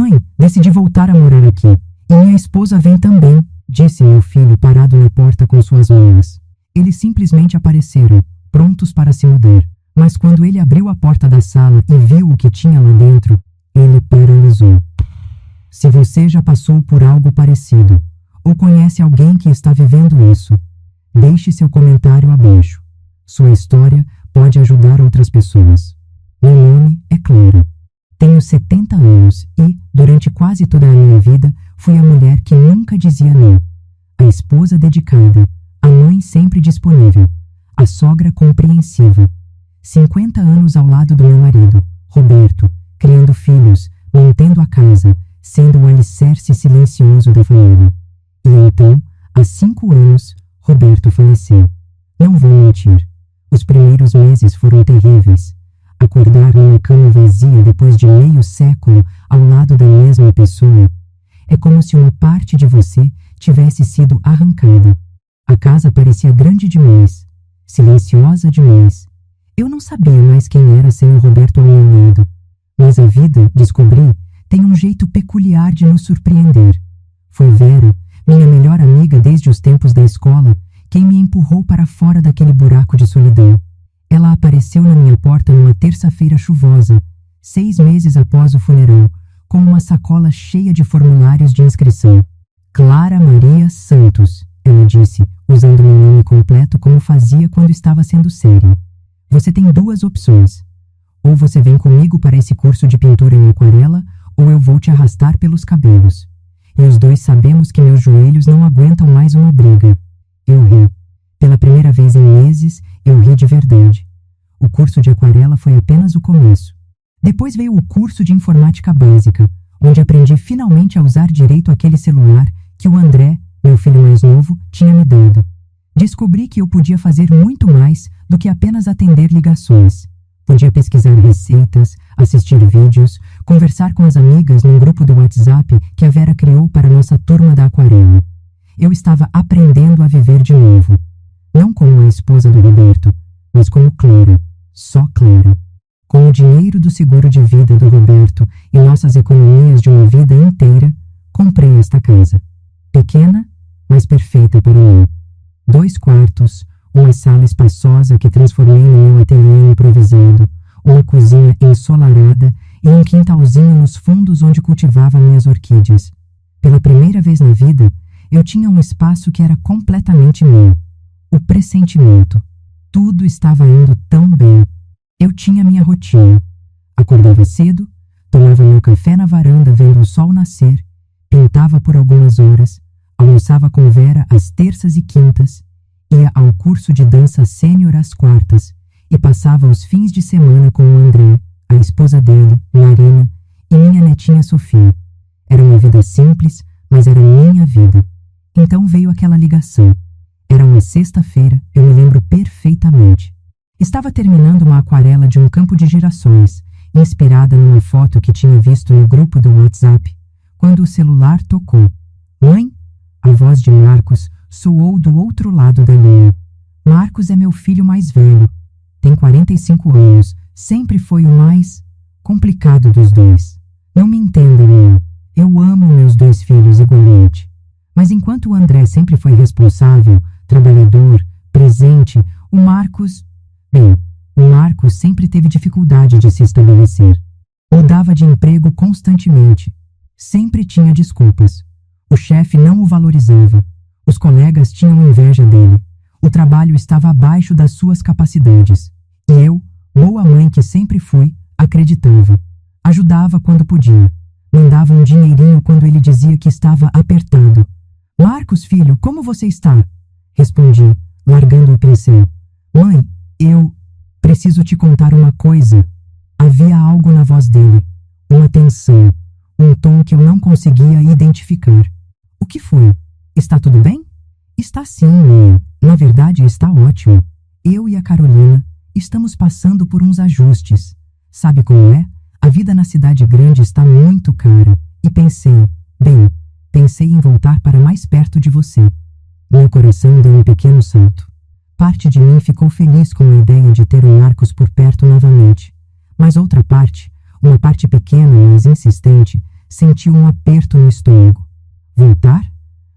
Mãe, decidi voltar a morar aqui. E minha esposa vem também, disse meu filho parado na porta com suas malas. Eles simplesmente apareceram, prontos para se mudar. Mas quando ele abriu a porta da sala e viu o que tinha lá dentro, ele paralisou. Se você já passou por algo parecido, ou conhece alguém que está vivendo isso, deixe seu comentário abaixo. Sua história pode ajudar outras pessoas. Meu nome é Clara. Tenho 70 anos e, durante quase toda a minha vida, fui a mulher que nunca dizia não. A esposa dedicada, a mãe sempre disponível, a sogra compreensiva. 50 anos ao lado do meu marido, Roberto, criando filhos, mantendo a casa, sendo o alicerce silencioso da família. E então, há 5 anos, Roberto faleceu. Não vou mentir. Os primeiros meses foram terríveis. Acordar numa cama vazia depois de meio século ao lado da mesma pessoa é como se uma parte de você tivesse sido arrancada. A casa parecia grande demais, silenciosa demais. Eu não sabia mais quem era sem o Roberto ao meu lado. Mas a vida, descobri, tem um jeito peculiar de nos surpreender. Foi Vera, minha melhor amiga desde os tempos da escola, quem me empurrou para fora daquele buraco de solidão. Ela apareceu na minha porta numa terça-feira chuvosa, 6 meses após o funeral, com uma sacola cheia de formulários de inscrição. Clara Maria Santos, ela disse, usando meu nome completo como fazia quando estava sendo séria. Você tem 2 opções. Ou você vem comigo para esse curso de pintura em aquarela, ou eu vou te arrastar pelos cabelos. E os 2 sabemos que meus joelhos não aguentam mais uma briga. Eu ri. Pela primeira vez em meses, eu ri de verdade. O curso de aquarela foi apenas o começo. Depois veio o curso de informática básica, onde aprendi finalmente a usar direito aquele celular que o André, meu filho mais novo, tinha me dado. Descobri que eu podia fazer muito mais do que apenas atender ligações. Podia pesquisar receitas, assistir vídeos, conversar com as amigas num grupo do WhatsApp que a Vera criou para nossa turma da aquarela. Eu estava aprendendo a viver de novo. Não como a esposa do Roberto, mas como Clara, só Clara. Com o dinheiro do seguro de vida do Roberto e nossas economias de uma vida inteira, comprei esta casa. Pequena, mas perfeita para mim. 2 quartos, uma sala espaçosa que transformei no meu ateliê improvisado, uma cozinha ensolarada e um quintalzinho nos fundos onde cultivava minhas orquídeas. Pela primeira vez na vida, eu tinha um espaço que era completamente meu. O pressentimento. Tudo estava indo tão bem. Eu tinha minha rotina. Acordava cedo, tomava meu café na varanda vendo o sol nascer, pintava por algumas horas, almoçava com Vera às terças e quintas, ia ao curso de dança sênior às quartas e passava os fins de semana com o André, a esposa dele, Marina, e minha netinha Sofia. Era uma vida simples, mas era minha vida. Então veio aquela ligação. Era uma sexta-feira, eu me lembro perfeitamente. Estava terminando uma aquarela de um campo de girassóis, inspirada numa foto que tinha visto no grupo do WhatsApp, quando o celular tocou. Mãe? A voz de Marcos soou do outro lado da linha. Marcos é meu filho mais velho. Tem 45 anos, sempre foi o mais complicado dos 2. Não me entenda, mãe. Eu amo meus 2 filhos igualmente. Mas enquanto o André sempre foi responsável, trabalhador, presente, o Marcos sempre teve dificuldade de se estabelecer. Mudava de emprego constantemente. Sempre tinha desculpas. O chefe não o valorizava. Os colegas tinham inveja dele. O trabalho estava abaixo das suas capacidades. E eu, boa mãe que sempre fui, acreditava. Ajudava quando podia. Mandava um dinheirinho quando ele dizia que estava apertado. Marcos, filho, como você está? Respondi, largando o pincel. Mãe, eu preciso te contar uma coisa. Havia algo na voz dele. Uma tensão. Um tom que eu não conseguia identificar. O que foi? Está tudo bem? Está sim, mãe. Na verdade, está ótimo. Eu e a Carolina estamos passando por uns ajustes. Sabe como é? A vida na cidade grande está muito cara. E pensei em voltar para mais perto de você. Meu coração deu um pequeno salto. Parte de mim ficou feliz com a ideia de ter o Marcos por perto novamente. Mas outra parte, uma parte pequena, mas insistente, sentiu um aperto no estômago. Voltar?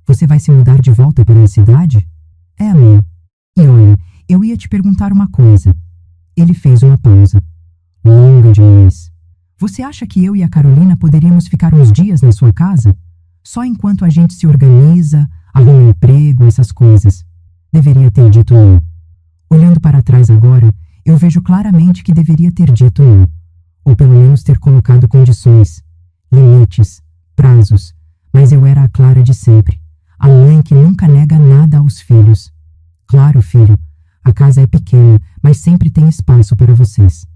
Você vai se mudar de volta para a cidade? É, mãe. E olha, eu ia te perguntar uma coisa. Ele fez uma pausa. Longa demais. Você acha que eu e a Carolina poderíamos ficar uns dias na sua casa? Só enquanto a gente se organiza, arruma um emprego, essas coisas. Deveria ter dito não. Olhando para trás agora, eu vejo claramente que deveria ter dito não. Ou pelo menos ter colocado condições, limites, prazos. Mas eu era a Clara de sempre. A mãe que nunca nega nada aos filhos. Claro, filho, a casa é pequena, mas sempre tem espaço para vocês.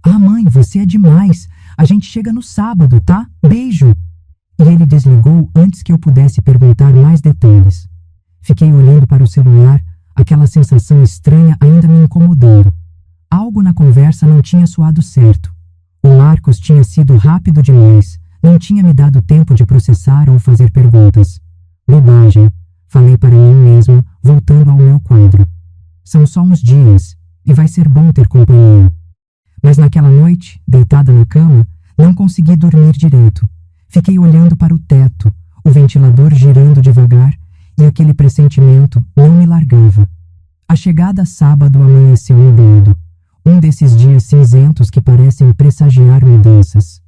Ah, mãe, você é demais. A gente chega no sábado, tá? Beijo! E ele desligou antes que eu pudesse perguntar mais detalhes. Fiquei olhando para o celular, aquela sensação estranha ainda me incomodando. Algo na conversa não tinha soado certo. O Marcos tinha sido rápido demais, não tinha me dado tempo de processar ou fazer perguntas. Bobagem, falei para mim mesma, voltando ao meu quadro. São só uns dias, e vai ser bom ter companhia. Mas naquela noite, deitada na cama, não consegui dormir direito. Fiquei olhando para o teto, o ventilador girando devagar, e aquele pressentimento não me largava. A chegada sábado amanheceu nublado, um desses dias cinzentos que parecem pressagiar mudanças.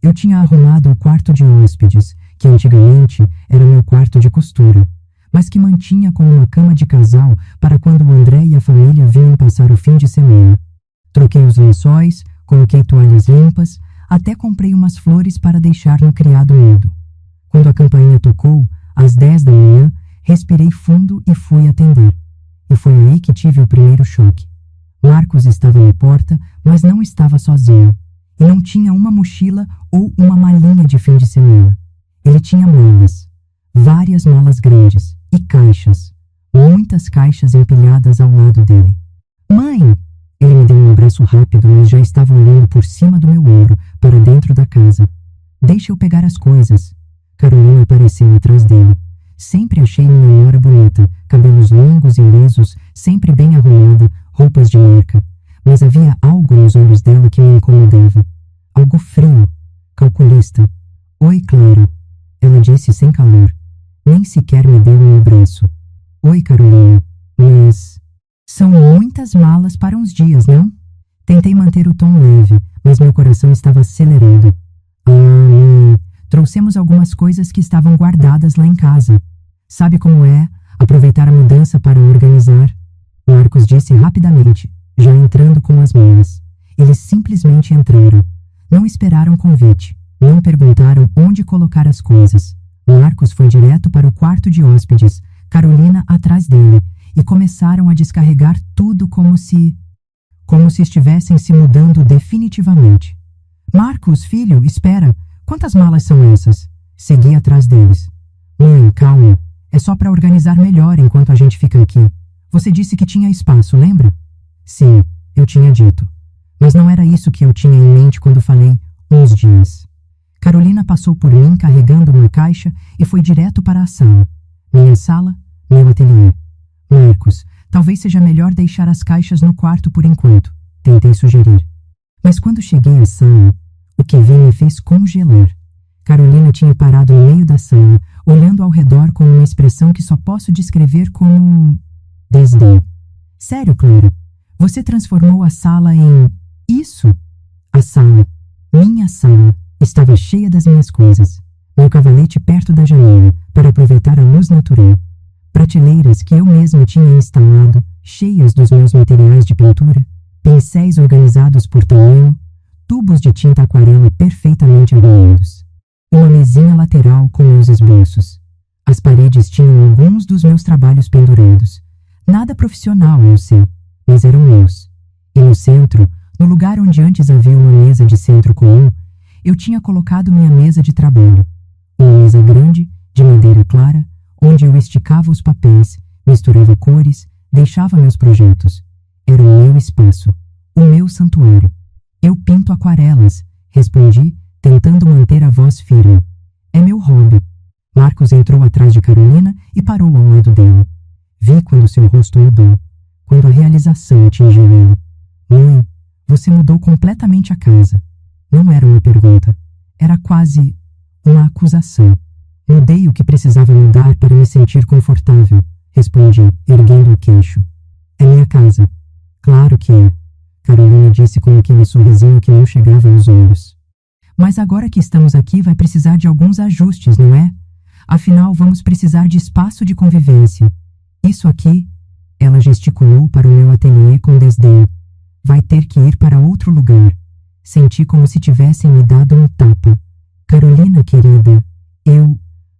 Eu tinha arrumado o quarto de hóspedes, que antigamente era meu quarto de costura, mas que mantinha como uma cama de casal para quando o André e a família vinham passar o fim de semana. Troquei os lençóis, coloquei toalhas limpas, até comprei umas flores para deixar no criado mudo. Quando a campainha tocou, às 10 da manhã, respirei fundo e fui atender. E foi aí que tive o primeiro choque. Marcos estava na porta, mas não estava sozinho. E não tinha uma mochila ou uma malinha de fim de semana. Ele tinha malas. Várias malas grandes. E caixas. Muitas caixas empilhadas ao lado dele. Mãe! Ele me deu um abraço rápido, mas já estava olhando por cima do meu ombro, para dentro da casa. Deixa eu pegar as coisas. Carolina apareceu atrás dele. Sempre achei minha nora bonita, cabelos longos e lisos, sempre bem arrumada, roupas de marca. Mas havia algo nos olhos dela que me incomodava. Algo frio, calculista. Oi, Clara. Ela disse sem calor. Nem sequer me deu um abraço. Oi, Carolina. Mas... São muitas malas para uns dias, não? Tentei manter o tom leve, mas meu coração estava acelerado. Trouxemos algumas coisas que estavam guardadas lá em casa. Sabe como é? Aproveitar a mudança para organizar. Marcos disse rapidamente, já entrando com as malas. Eles simplesmente entraram. Não esperaram convite. Não perguntaram onde colocar as coisas. Marcos foi direto para o quarto de hóspedes, Carolina atrás dele, e começaram a descarregar tudo como se estivessem se mudando definitivamente. Marcos, filho, espera. Quantas malas são essas? Segui atrás deles. Mãe, calma. É só para organizar melhor enquanto a gente fica aqui. Você disse que tinha espaço, lembra? Sim, eu tinha dito. Mas não era isso que eu tinha em mente quando falei uns dias. Carolina passou por mim carregando uma caixa e foi direto para a sala. Minha sala, meu ateliê. Marcos, talvez seja melhor deixar as caixas no quarto por enquanto, tentei sugerir. Mas quando cheguei à sala, o que vi me fez congelar. Carolina tinha parado no meio da sala, olhando ao redor com uma expressão que só posso descrever como... desdém. Sério, Clara? Você transformou a sala em... isso? A sala, minha sala, estava cheia das minhas coisas. Meu cavalete perto da janela, para aproveitar a luz natural. Prateleiras que eu mesma tinha instalado, cheias dos meus materiais de pintura, pincéis organizados por tamanho, tubos de tinta aquarela perfeitamente arrumados. Uma mesinha lateral com meus esboços. As paredes tinham alguns dos meus trabalhos pendurados. Nada profissional, eu sei, mas eram meus. E no centro, no lugar onde antes havia uma mesa de centro comum, eu tinha colocado minha mesa de trabalho. Uma mesa grande, de madeira clara, onde eu esticava os papéis, misturava cores, deixava meus projetos. Era o meu espaço, o meu santuário. Eu pinto aquarelas, respondi, tentando manter a voz firme. É meu hobby. Marcos entrou atrás de Carolina e parou ao lado dela. Vi quando seu rosto mudou, quando a realização atingiu ele. Mãe, você mudou completamente a casa. Não era uma pergunta. Era quase uma acusação. Mudei o que precisava mudar para me sentir confortável, respondi, erguendo o queixo. É minha casa. Claro que é, Carolina disse com aquele sorrisinho que não chegava aos olhos. Mas agora que estamos aqui vai precisar de alguns ajustes, não é? Afinal, vamos precisar de espaço de convivência. Isso aqui, ela gesticulou para o meu ateliê com desdém. Vai ter que ir para outro lugar. Senti como se tivessem me dado um tapa. Carolina, querida,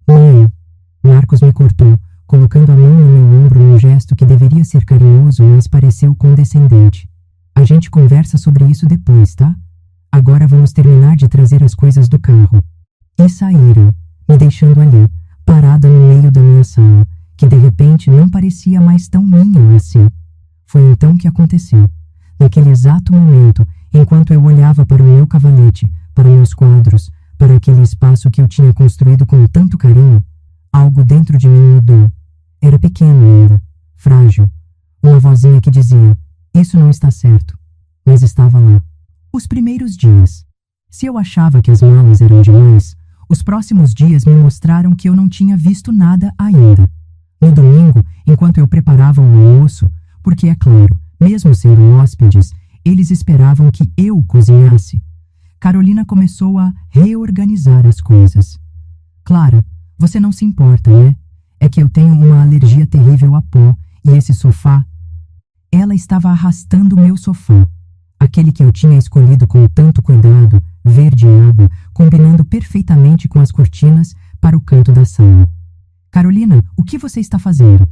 Mãe. Marcos me cortou, colocando a mão no meu ombro num gesto que deveria ser carinhoso, mas pareceu condescendente. A gente conversa sobre isso depois, tá? Agora vamos terminar de trazer as coisas do carro. E saíram, me deixando ali, parada no meio da minha sala, que de repente não parecia mais tão minha assim. Foi então que aconteceu. Naquele exato momento, enquanto eu olhava para o meu cavalete, para meus quadros, para aquele espaço que eu tinha construído com tanto carinho, algo dentro de mim mudou. Era pequeno ainda, frágil. Uma vozinha que dizia, isso não está certo, mas estava lá. Os primeiros dias. Se eu achava que as malas eram demais, os próximos dias me mostraram que eu não tinha visto nada ainda. No domingo, enquanto eu preparava o almoço, porque é claro, mesmo sendo hóspedes, eles esperavam que eu cozinhasse. Carolina começou a reorganizar as coisas. Clara, você não se importa, né? É que eu tenho uma alergia terrível a pó e esse sofá... Ela estava arrastando o meu sofá, aquele que eu tinha escolhido com tanto cuidado, verde água, combinando perfeitamente com as cortinas para o canto da sala. Carolina, o que você está fazendo?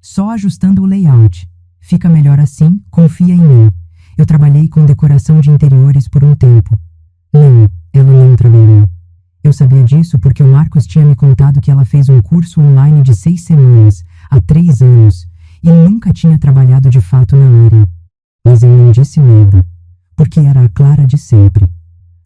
Só ajustando o layout. Fica melhor assim, confia em mim. Eu trabalhei com decoração de interiores por um tempo. Não, ela não trabalhou. Eu sabia disso porque o Marcos tinha me contado que ela fez um curso online de 6 semanas, há 3 anos, e nunca tinha trabalhado de fato na área. Mas eu não disse nada, porque era a Clara de sempre,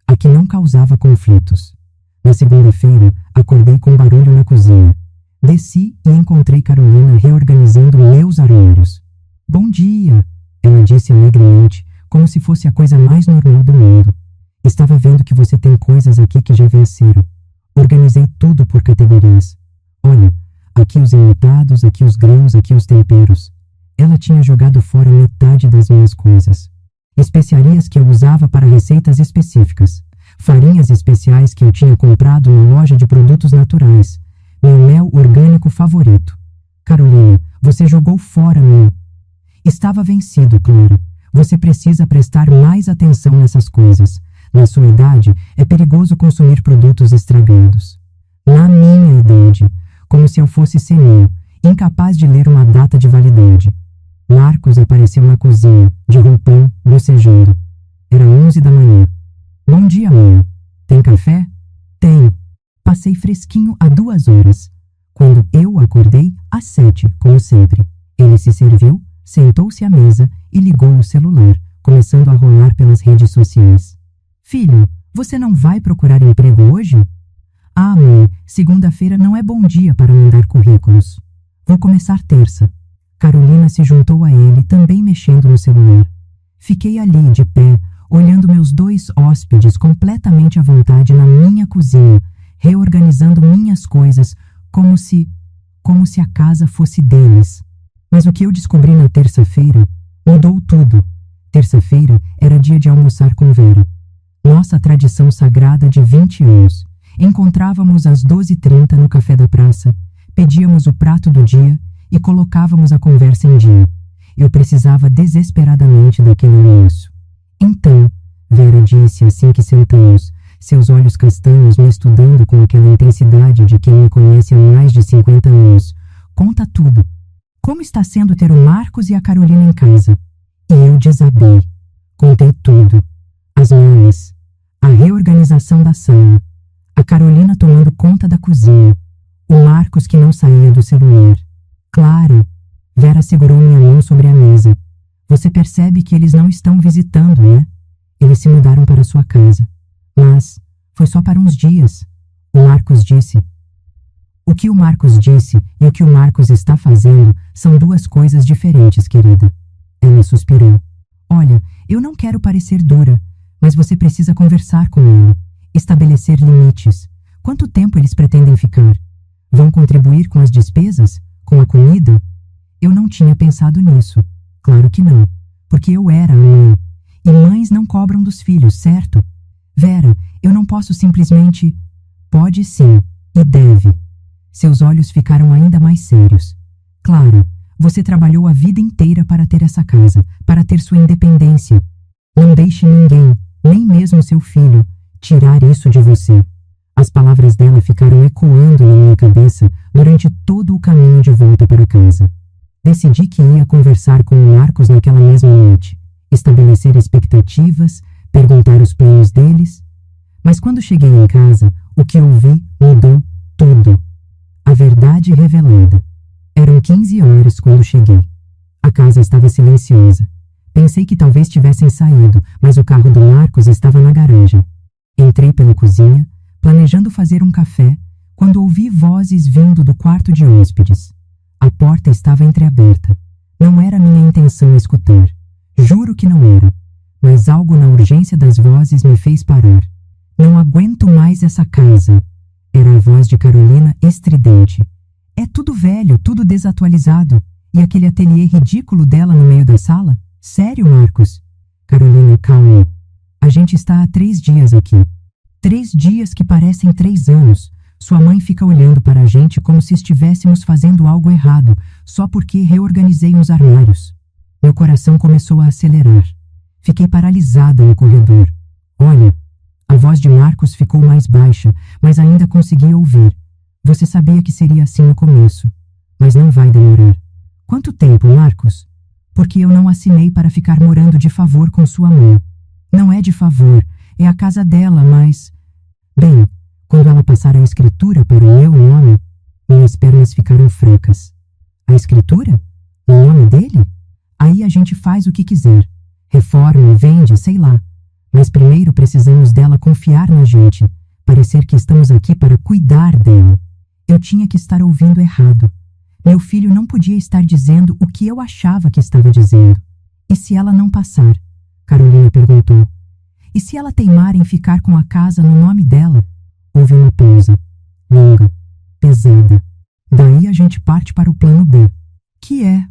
a que não causava conflitos. Na segunda-feira, acordei com barulho na cozinha. Desci e encontrei Carolina reorganizando meus armários. Bom dia, ela disse alegremente, como se fosse a coisa mais normal do mundo. Estava vendo que você tem coisas aqui que já venceram. Organizei tudo por categorias. Olha, aqui os enlatados, aqui os grãos, aqui os temperos. Ela tinha jogado fora metade das minhas coisas. Especiarias que eu usava para receitas específicas. Farinhas especiais que eu tinha comprado na loja de produtos naturais. Meu mel orgânico favorito. Carolina, você jogou fora meu. Estava vencido, Clara. Você precisa prestar mais atenção nessas coisas. Na sua idade, é perigoso consumir produtos estragados. Na minha idade, como se eu fosse senil, incapaz de ler uma data de validade. Marcos apareceu na cozinha, de roupão, bocejando. Era 11 da manhã. Bom dia, mãe. Tem café? Tem. Passei fresquinho há 2 horas. Quando eu acordei, às 7, como sempre. Ele se serviu, sentou-se à mesa e ligou o celular, começando a rolar pelas redes sociais. Filho, você não vai procurar emprego hoje? Ah, mãe, segunda-feira não é bom dia para mandar currículos. Vou começar terça. Carolina se juntou a ele, também mexendo no celular. Fiquei ali, de pé, olhando meus 2 hóspedes completamente à vontade na minha cozinha, reorganizando minhas coisas, como se a casa fosse deles. Mas o que eu descobri na terça-feira mudou tudo. Terça-feira era dia de almoçar com Vera. Nossa tradição sagrada de 20 anos. Encontrávamos às 12h30 no café da praça, pedíamos o prato do dia e colocávamos a conversa em dia. Eu precisava desesperadamente daquele almoço. Então, Vera disse assim que sentamos, seus olhos castanhos me estudando com aquela intensidade de quem me conhece há mais de 50 anos. Conta tudo. Como está sendo ter o Marcos e a Carolina em casa? E eu desabei. Contei tudo. As malas, a reorganização da sala, a Carolina tomando conta da cozinha, o Marcos que não saía do celular. Clara, Vera segurou minha mão sobre a mesa. Você percebe que eles não estão visitando, né? Eles se mudaram para sua casa. Mas foi só para uns dias. O Marcos disse. O que o Marcos disse e o que o Marcos está fazendo são 2 coisas diferentes, querida. Ela suspirou. Olha, eu não quero parecer dura, mas você precisa conversar com ele, estabelecer limites. Quanto tempo eles pretendem ficar? Vão contribuir com as despesas? Com a comida? Eu não tinha pensado nisso. Claro que não, porque eu era a mãe. E mães não cobram dos filhos, certo? Vera, eu não posso simplesmente... Pode sim, e deve. Seus olhos ficaram ainda mais sérios. Claro, você trabalhou a vida inteira para ter essa casa, para ter sua independência. Não deixe ninguém, nem mesmo seu filho, tirar isso de você. As palavras dela ficaram ecoando na minha cabeça durante todo o caminho de volta para casa. Decidi que ia conversar com o Marcos naquela mesma noite, estabelecer expectativas, perguntar os planos deles. Mas quando cheguei em casa, o que ouvi mudou tudo. A verdade revelada. Eram 15 horas quando cheguei. A casa estava silenciosa. Pensei que talvez tivessem saído, mas o carro do Marcos estava na garagem. Entrei pela cozinha, planejando fazer um café, quando ouvi vozes vindo do quarto de hóspedes. A porta estava entreaberta. Não era minha intenção escutar. Juro que não era. Mas algo na urgência das vozes me fez parar. Não aguento mais essa casa. Era a voz de Carolina estridente. É tudo velho, tudo desatualizado. E aquele ateliê ridículo dela no meio da sala? Sério, Marcos? Carolina, calma. A gente está há 3 dias aqui. 3 dias que parecem 3 anos. Sua mãe fica olhando para a gente como se estivéssemos fazendo algo errado, só porque reorganizei uns armários. Meu coração começou a acelerar. Fiquei paralisada no corredor. Olha, a voz de Marcos ficou mais baixa, mas ainda consegui ouvir. Você sabia que seria assim no começo, mas não vai demorar. Quanto tempo, Marcos? Porque eu não assinei para ficar morando de favor com sua mãe. Não é de favor, é a casa dela, mas... Bem, quando ela passar a escritura para o meu nome, minhas pernas ficaram fracas. A escritura? No nome dele? Aí a gente faz o que quiser. Reforma, vende, sei lá. Mas primeiro precisamos dela confiar na gente, parecer que estamos aqui para cuidar dela. Eu tinha que estar ouvindo errado. Meu filho não podia estar dizendo o que eu achava que estava dizendo. E se ela não passar? Carolina perguntou. E se ela teimar em ficar com a casa no nome dela? Houve uma pausa, longa, pesada. Daí a gente parte para o plano B, que é: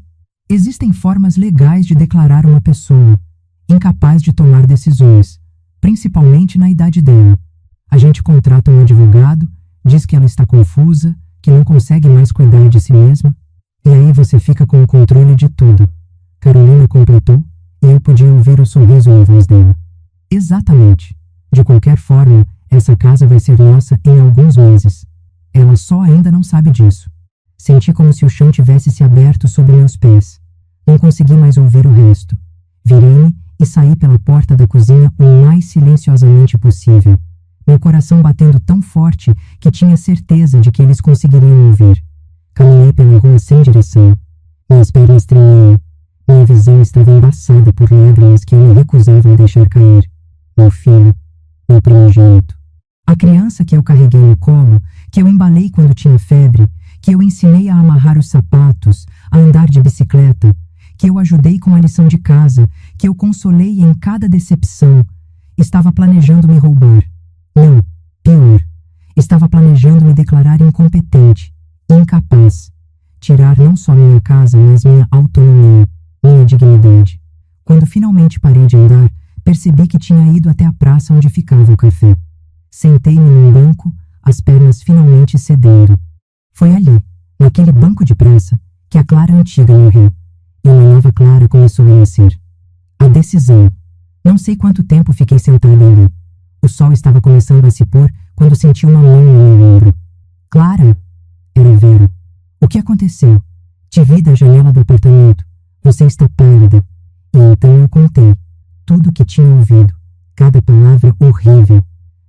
existem formas legais de declarar uma pessoa incapaz de tomar decisões, principalmente na idade dela. A gente contrata um advogado, diz que ela está confusa, que não consegue mais cuidar de si mesma, e aí você fica com o controle de tudo. Carolina completou, e eu podia ouvir o sorriso na voz dela. Exatamente. De qualquer forma, essa casa vai ser nossa em alguns meses. Ela só ainda não sabe disso. Senti como se o chão tivesse se aberto sob meus pés. Não consegui mais ouvir o resto. Virei-me e saí pela porta da cozinha o mais silenciosamente possível. Meu coração batendo tão forte que tinha certeza de que eles conseguiriam ouvir. Caminhei pela rua sem direção. Minhas pernas tremiam. Minha visão estava embaçada por lágrimas que eu me recusava a deixar cair. Meu filho, meu primogênito. A criança que eu carreguei no colo, que eu embalei quando tinha febre, que eu ensinei a amarrar os sapatos, a andar de bicicleta, que eu ajudei com a lição de casa, que eu consolei em cada decepção, estava planejando me roubar. Não, pior. Estava planejando me declarar incompetente, incapaz. Tirar não só minha casa, mas minha autonomia, minha dignidade. Quando finalmente parei de andar, percebi que tinha ido até a praça onde ficava o café. Sentei-me num banco, as pernas finalmente cedendo. Foi ali, naquele banco de praça, que a Clara antiga morreu, e uma nova Clara começou a nascer. A decisão. Não sei quanto tempo fiquei sentada ali. O sol estava começando a se pôr quando senti uma mão no meu ombro. Clara? Era Vera. O que aconteceu? Te vi da janela do apartamento. Você está pálida. E então eu contei tudo o que tinha ouvido, cada palavra horrível.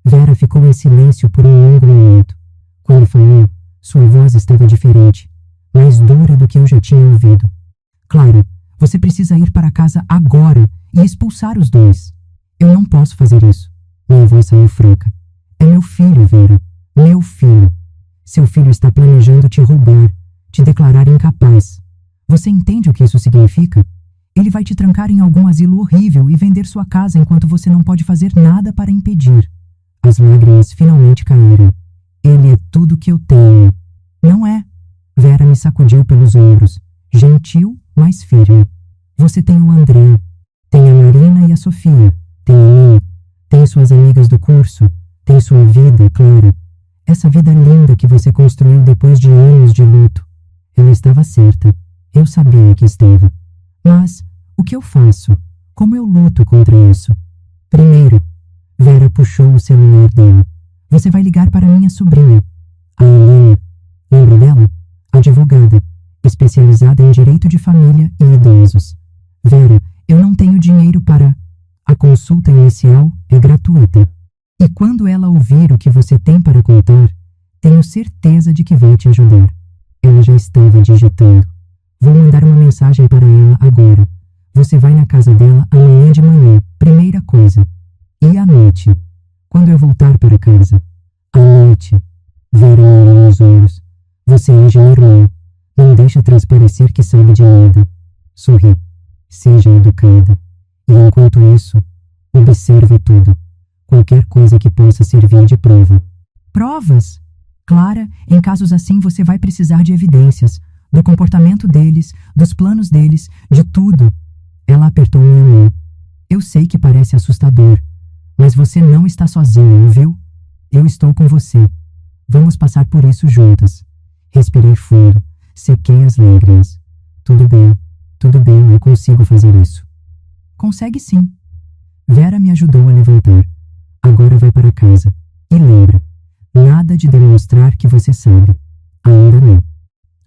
Vera ficou em silêncio por um longo momento. Quando falou, sua voz estava diferente, mais dura do que eu já tinha ouvido. Clara, você precisa ir para casa agora e expulsar os dois. Eu não posso fazer isso. Minha voz saiu fraca. É meu filho, Vera. Meu filho. Seu filho está planejando te roubar, te declarar incapaz. Você entende o que isso significa? Ele vai te trancar em algum asilo horrível e vender sua casa enquanto você não pode fazer nada para impedir. As lágrimas finalmente caíram. Ele é tudo que eu tenho. Não é? Vera me sacudiu pelos ombros, gentil, mas firme. Você tem o André, tem a Marina e a Sofia, tem a mim, tem suas amigas do curso, tem sua vida, Clara. Essa vida linda que você construiu depois de anos de luto. Ela estava certa. Eu sabia que estava. Mas, o que eu faço? Como eu luto contra isso? Primeiro, Vera puxou o celular dela. Você vai ligar para minha sobrinha, a Helena. Lembra dela? Advogada, especializada em direito de família e idosos. Vera, eu não tenho dinheiro para... A consulta inicial é gratuita. E quando ela ouvir o que você tem para contar, tenho certeza de que vai te ajudar. Ela já estava digitando. Vou mandar uma mensagem para ela agora. Você vai na casa dela amanhã de manhã, primeira coisa. E à noite, quando eu voltar para casa. À noite. Vera me olhou nos olhos. Você age normal. Não deixa transparecer que sabe de nada. Sorri. Seja educada. E enquanto isso, observa tudo. Qualquer coisa que possa servir de prova. Provas? Clara, em casos assim você vai precisar de evidências. Do comportamento deles, dos planos deles, de tudo. Ela apertou minha mão. Eu sei que parece assustador, mas você não está sozinha, ouviu? Eu estou com você. Vamos passar por isso juntas. Respirei fundo, sequei as lágrimas. Tudo bem, eu consigo fazer isso. Consegue sim. Vera me ajudou a levantar. Agora vai para casa. E lembra, nada de demonstrar que você sabe. Ainda não.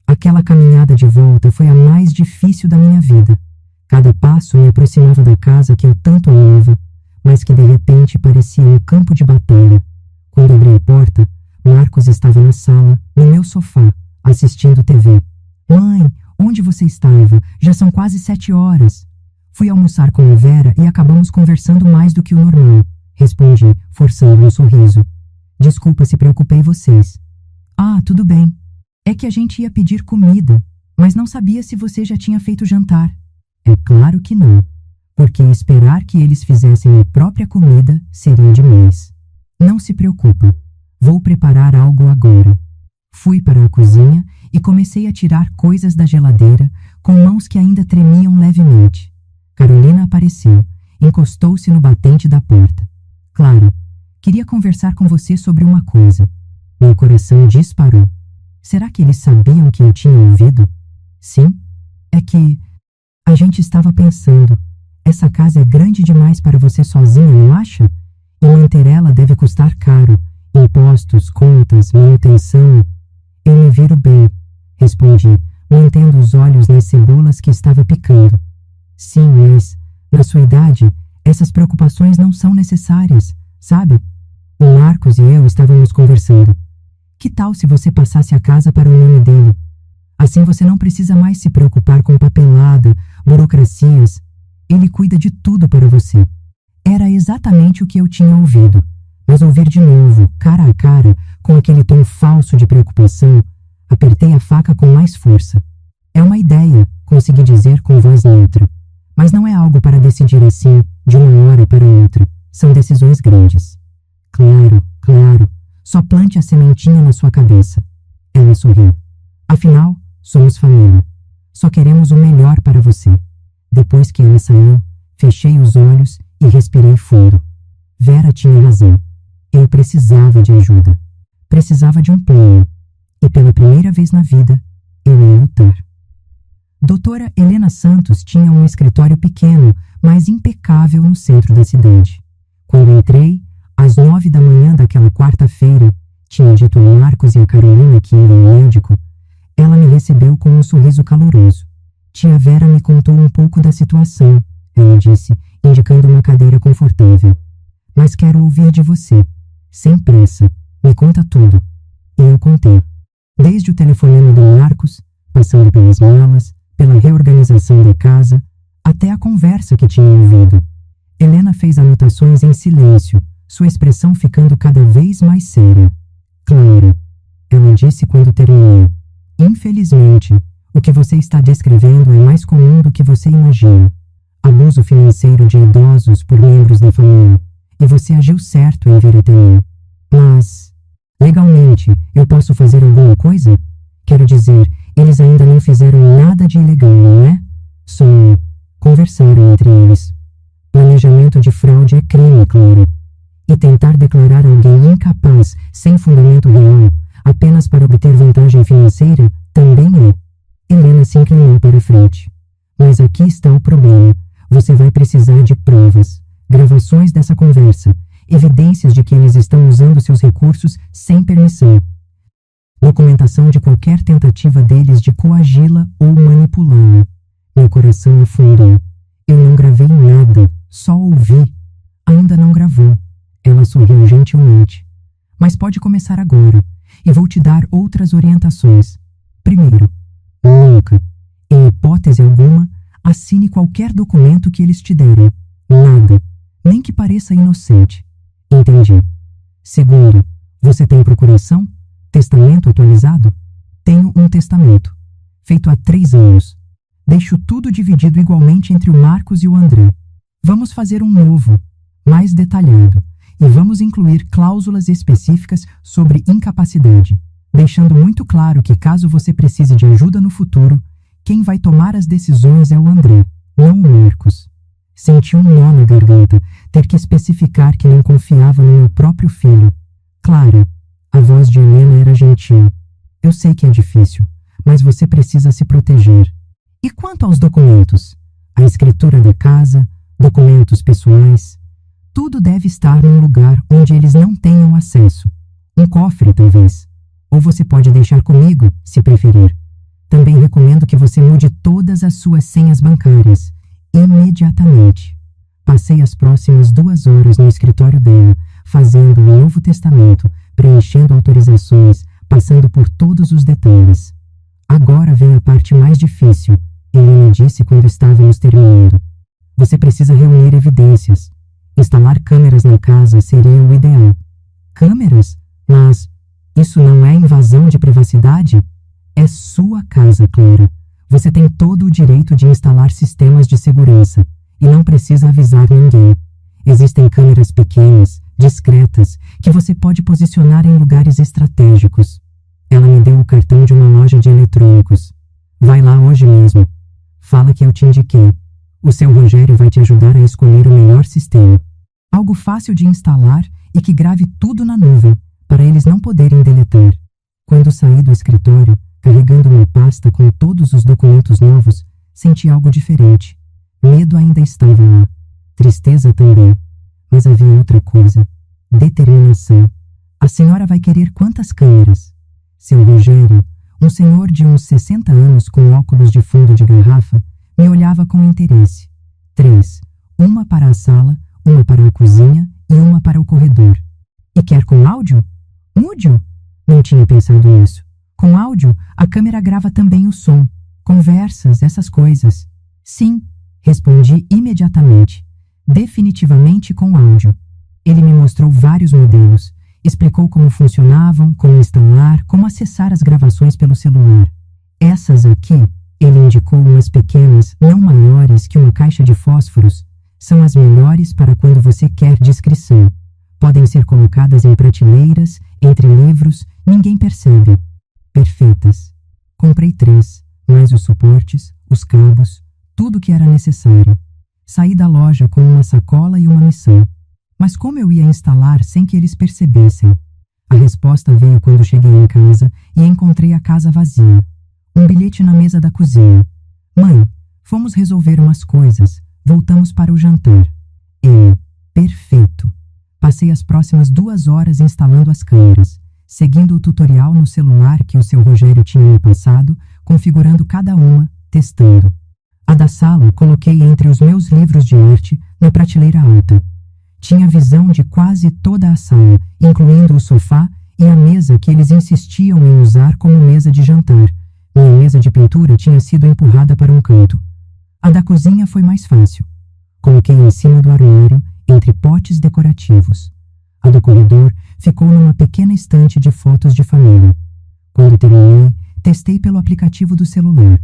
Aquela caminhada de volta foi a mais difícil da minha vida. Cada passo me aproximava da casa que eu tanto amava, mas que de repente parecia um campo de batalha. Quando abri a porta, Marcos estava na sala, no meu sofá, assistindo TV. Mãe, onde você estava? Já são quase 7 horas. Fui almoçar com a Vera e acabamos conversando mais do que o normal. Respondi, forçando um sorriso. Desculpa se preocupei vocês. Ah, tudo bem. É que a gente ia pedir comida, mas não sabia se você já tinha feito jantar. É claro que não, porque esperar que eles fizessem a própria comida seria demais. Não se preocupa, vou preparar algo agora. Fui para a cozinha e comecei a tirar coisas da geladeira com mãos que ainda tremiam levemente. Carolina apareceu, encostou-se no batente da porta. Clara, queria conversar com você sobre uma coisa. Meu coração disparou. Será que eles sabiam que eu tinha ouvido? Sim, é que... A gente estava pensando, essa casa é grande demais para você sozinha, não acha? E manter ela deve custar caro. Impostos, contas, manutenção. Eu me viro bem, respondi, mantendo os olhos nas cebolas que estava picando. Sim, mas, na sua idade, essas preocupações não são necessárias, sabe? O Marcos e eu estávamos conversando. Que tal se você passasse a casa para o nome dele? Assim você não precisa mais se preocupar com papelada, burocracias. Ele cuida de tudo para você. Era exatamente o que eu tinha ouvido, mas ouvir de novo, cara a cara, com aquele tom falso de preocupação, apertei a faca com mais força. É uma ideia, consegui dizer com voz neutra, mas não é algo para decidir assim, de uma hora para outra. São decisões grandes. Claro, claro. Só plante a sementinha na sua cabeça. Ela sorriu. Afinal, somos família. Só queremos o melhor para você. Depois que ela saiu, fechei os olhos e respirei fundo. Vera tinha razão. Eu precisava de ajuda. Precisava de um plano. E pela primeira vez na vida, eu ia lutar. Doutora Helena Santos tinha um escritório pequeno, mas impecável no centro da cidade. Quando entrei, às 9 da manhã daquela quarta-feira, tinha dito a Marcos e a Carolina que ia ao médico, ela me recebeu com um sorriso caloroso. Tia Vera me contou um pouco da situação, ela disse, indicando uma cadeira confortável. Mas quero ouvir de você. Sem pressa. Me conta tudo. E eu contei. Desde o telefonema do Marcos, passando pelas malas, pela reorganização da casa, até a conversa que tinha ouvido. Helena fez anotações em silêncio, sua expressão ficando cada vez mais séria. Clara, ela disse quando terminou. Infelizmente, o que você está descrevendo é mais comum do que você imagina. Abuso financeiro de idosos por membros da família. E você agiu certo em vir até mim. Mas... Legalmente, eu posso fazer alguma coisa? Quero dizer, eles ainda não fizeram nada de ilegal, não é? Só conversaram entre eles. Planejamento de fraude é crime, claro. E tentar declarar alguém incapaz, sem fundamento real, apenas para obter vantagem financeira, também é. Helena se inclinou para frente. Mas aqui está o problema. Você vai precisar de provas, gravações dessa conversa, evidências de que eles estão usando seus recursos sem permissão. Documentação de qualquer tentativa deles de coagi-la ou manipulá-la. Meu coração afundou. Eu não gravei nada, só ouvi. Ainda não gravou. Ela sorriu gentilmente. Mas pode começar agora, e vou te dar outras orientações. Primeiro, nunca, em hipótese alguma, assine qualquer documento que eles te deram. Nada, nem que pareça inocente. Entendi. Segundo, você tem procuração? Testamento atualizado? Tenho um testamento, feito há 3 anos. Deixo tudo dividido igualmente entre o Marcos e o André. Vamos fazer um novo, mais detalhado, e vamos incluir cláusulas específicas sobre incapacidade, deixando muito claro que caso você precise de ajuda no futuro, quem vai tomar as decisões é o André, não o Marcos. Senti um nó na garganta, ter que especificar que não confiava no meu próprio filho. Clara, a voz de Helena era gentil. Eu sei que é difícil, mas você precisa se proteger. E quanto aos documentos? A escritura da casa, documentos pessoais, tudo deve estar num lugar onde eles não tenham acesso. Um cofre, talvez. Ou você pode deixar comigo, se preferir. Também recomendo que você mude todas as suas senhas bancárias, imediatamente. Passei as próximas 2 horas no escritório dela, fazendo um novo testamento, preenchendo autorizações, passando por todos os detalhes. Agora vem a parte mais difícil, Helena disse quando estávamos terminando. Você precisa reunir evidências. Instalar câmeras na casa seria o ideal. Câmeras? Mas isso não é invasão de privacidade? É sua casa, Clara. Você tem todo o direito de instalar sistemas de segurança e não precisa avisar ninguém. Existem câmeras pequenas, discretas, que você pode posicionar em lugares estratégicos. Ela me deu o cartão de uma loja de eletrônicos. Vai lá hoje mesmo. Fala que eu te indiquei. O seu Rogério vai te ajudar a escolher o melhor sistema. Algo fácil de instalar e que grave tudo na nuvem, para eles não poderem deletar. Quando saí do escritório, carregando uma pasta com todos os documentos novos, senti algo diferente. Medo ainda estava lá. Tristeza também. Mas havia outra coisa. Determinação. A senhora vai querer quantas câmeras? Seu Rogério, um senhor de uns 60 anos com óculos de fundo de garrafa, me olhava com interesse. 3. Uma para a sala, uma para a cozinha e uma para o corredor. E quer com áudio? Múdio? Não tinha pensado nisso. Com áudio, a câmera grava também o som. Conversas, essas coisas. Sim, respondi imediatamente. Definitivamente com áudio. Ele me mostrou vários modelos. Explicou como funcionavam, como instalar, como acessar as gravações pelo celular. Essas aqui, ele indicou umas pequenas, não maiores que uma caixa de fósforos, são as melhores para quando você quer discrição. Podem ser colocadas em prateleiras, entre livros, ninguém percebe. Perfeitas. Comprei 3, mais os suportes, os cabos, tudo que era necessário. Saí da loja com uma sacola e uma missão. Mas como eu ia instalar sem que eles percebessem? A resposta veio quando cheguei em casa e encontrei a casa vazia. Um bilhete na mesa da cozinha. Mãe, fomos resolver umas coisas. Voltamos para o jantar. Perfeito. Passei as próximas 2 horas instalando as câmeras, seguindo o tutorial no celular que o seu Rogério tinha me passado, configurando cada uma, testando. A da sala coloquei entre os meus livros de arte na prateleira alta. Tinha visão de quase toda a sala, incluindo o sofá e a mesa que eles insistiam em usar como mesa de jantar. Minha mesa de pintura tinha sido empurrada para um canto. A da cozinha foi mais fácil. Coloquei em cima do armário, entre potes decorativos. A do corredor ficou numa pequena estante de fotos de família. Quando terminei, testei pelo aplicativo do celular,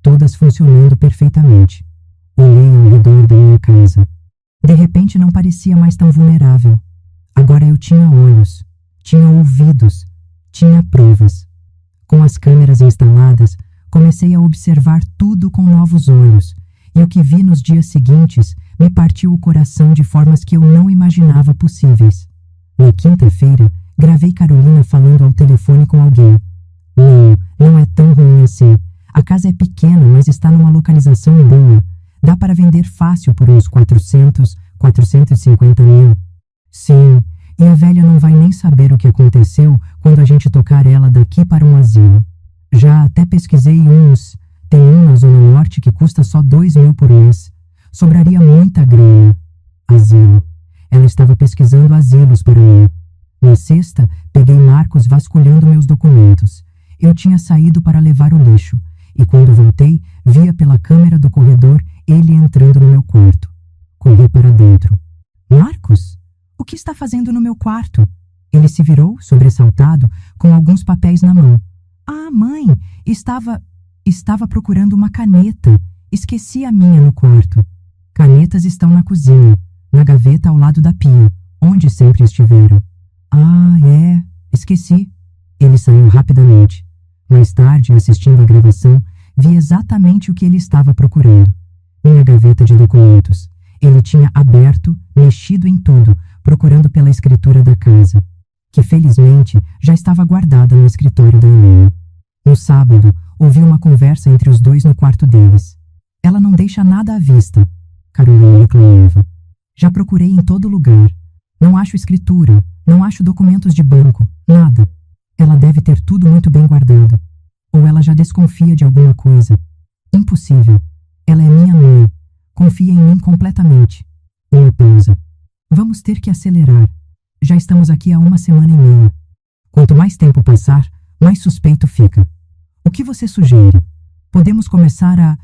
todas funcionando perfeitamente. Olhei ao redor da minha casa. De repente não parecia mais tão vulnerável. Agora eu tinha olhos. tinha ouvidos, tinha provas. Com as câmeras instaladas, comecei a observar tudo com novos olhos, e o que vi nos dias seguintes me partiu o coração de formas que eu não imaginava possíveis. Na quinta-feira, gravei Carolina falando ao telefone com alguém. Não é tão ruim assim. A casa é pequena, mas está numa localização boa. Dá para vender fácil por uns 450 mil. Sim, e a velha não vai nem saber o que aconteceu quando a gente tocar ela daqui para um asilo. Já até pesquisei uns. Tem um na Zona Norte que custa só 2.000 por mês. Sobraria muita grana. Asilo. Ela estava pesquisando asilos para mim. Na sexta, peguei Marcos vasculhando meus documentos. Eu tinha saído para levar o lixo, e quando voltei, via pela câmera do corredor ele entrando no meu quarto. Corri para dentro. Marcos? O que está fazendo no meu quarto? Ele se virou, sobressaltado, com alguns papéis na mão. Ah, mãe, estava procurando uma caneta. Esqueci a minha no quarto. Canetas estão na cozinha, na gaveta ao lado da pia, onde sempre estiveram. Ah, esqueci. Ele saiu rapidamente. Mais tarde, assistindo à gravação, vi exatamente o que ele estava procurando. Minha gaveta de documentos. Ele tinha aberto, mexido em tudo, procurando pela escritura da casa, que felizmente já estava guardada no escritório da Helena. No sábado, ouvi uma conversa entre os dois no quarto deles. Ela não deixa nada à vista, Carolina reclamava. Já procurei em todo lugar. Não acho escritura, não acho documentos de banco, nada. Ela deve ter tudo muito bem guardado. Ou ela já desconfia de alguma coisa. Impossível. Ela é minha mãe. Confia em mim completamente. Uma pausa. Vamos ter que acelerar. Já estamos aqui há 1 semana e meia. Quanto mais tempo passar, mais suspeito fica. O que você sugere? Podemos começar a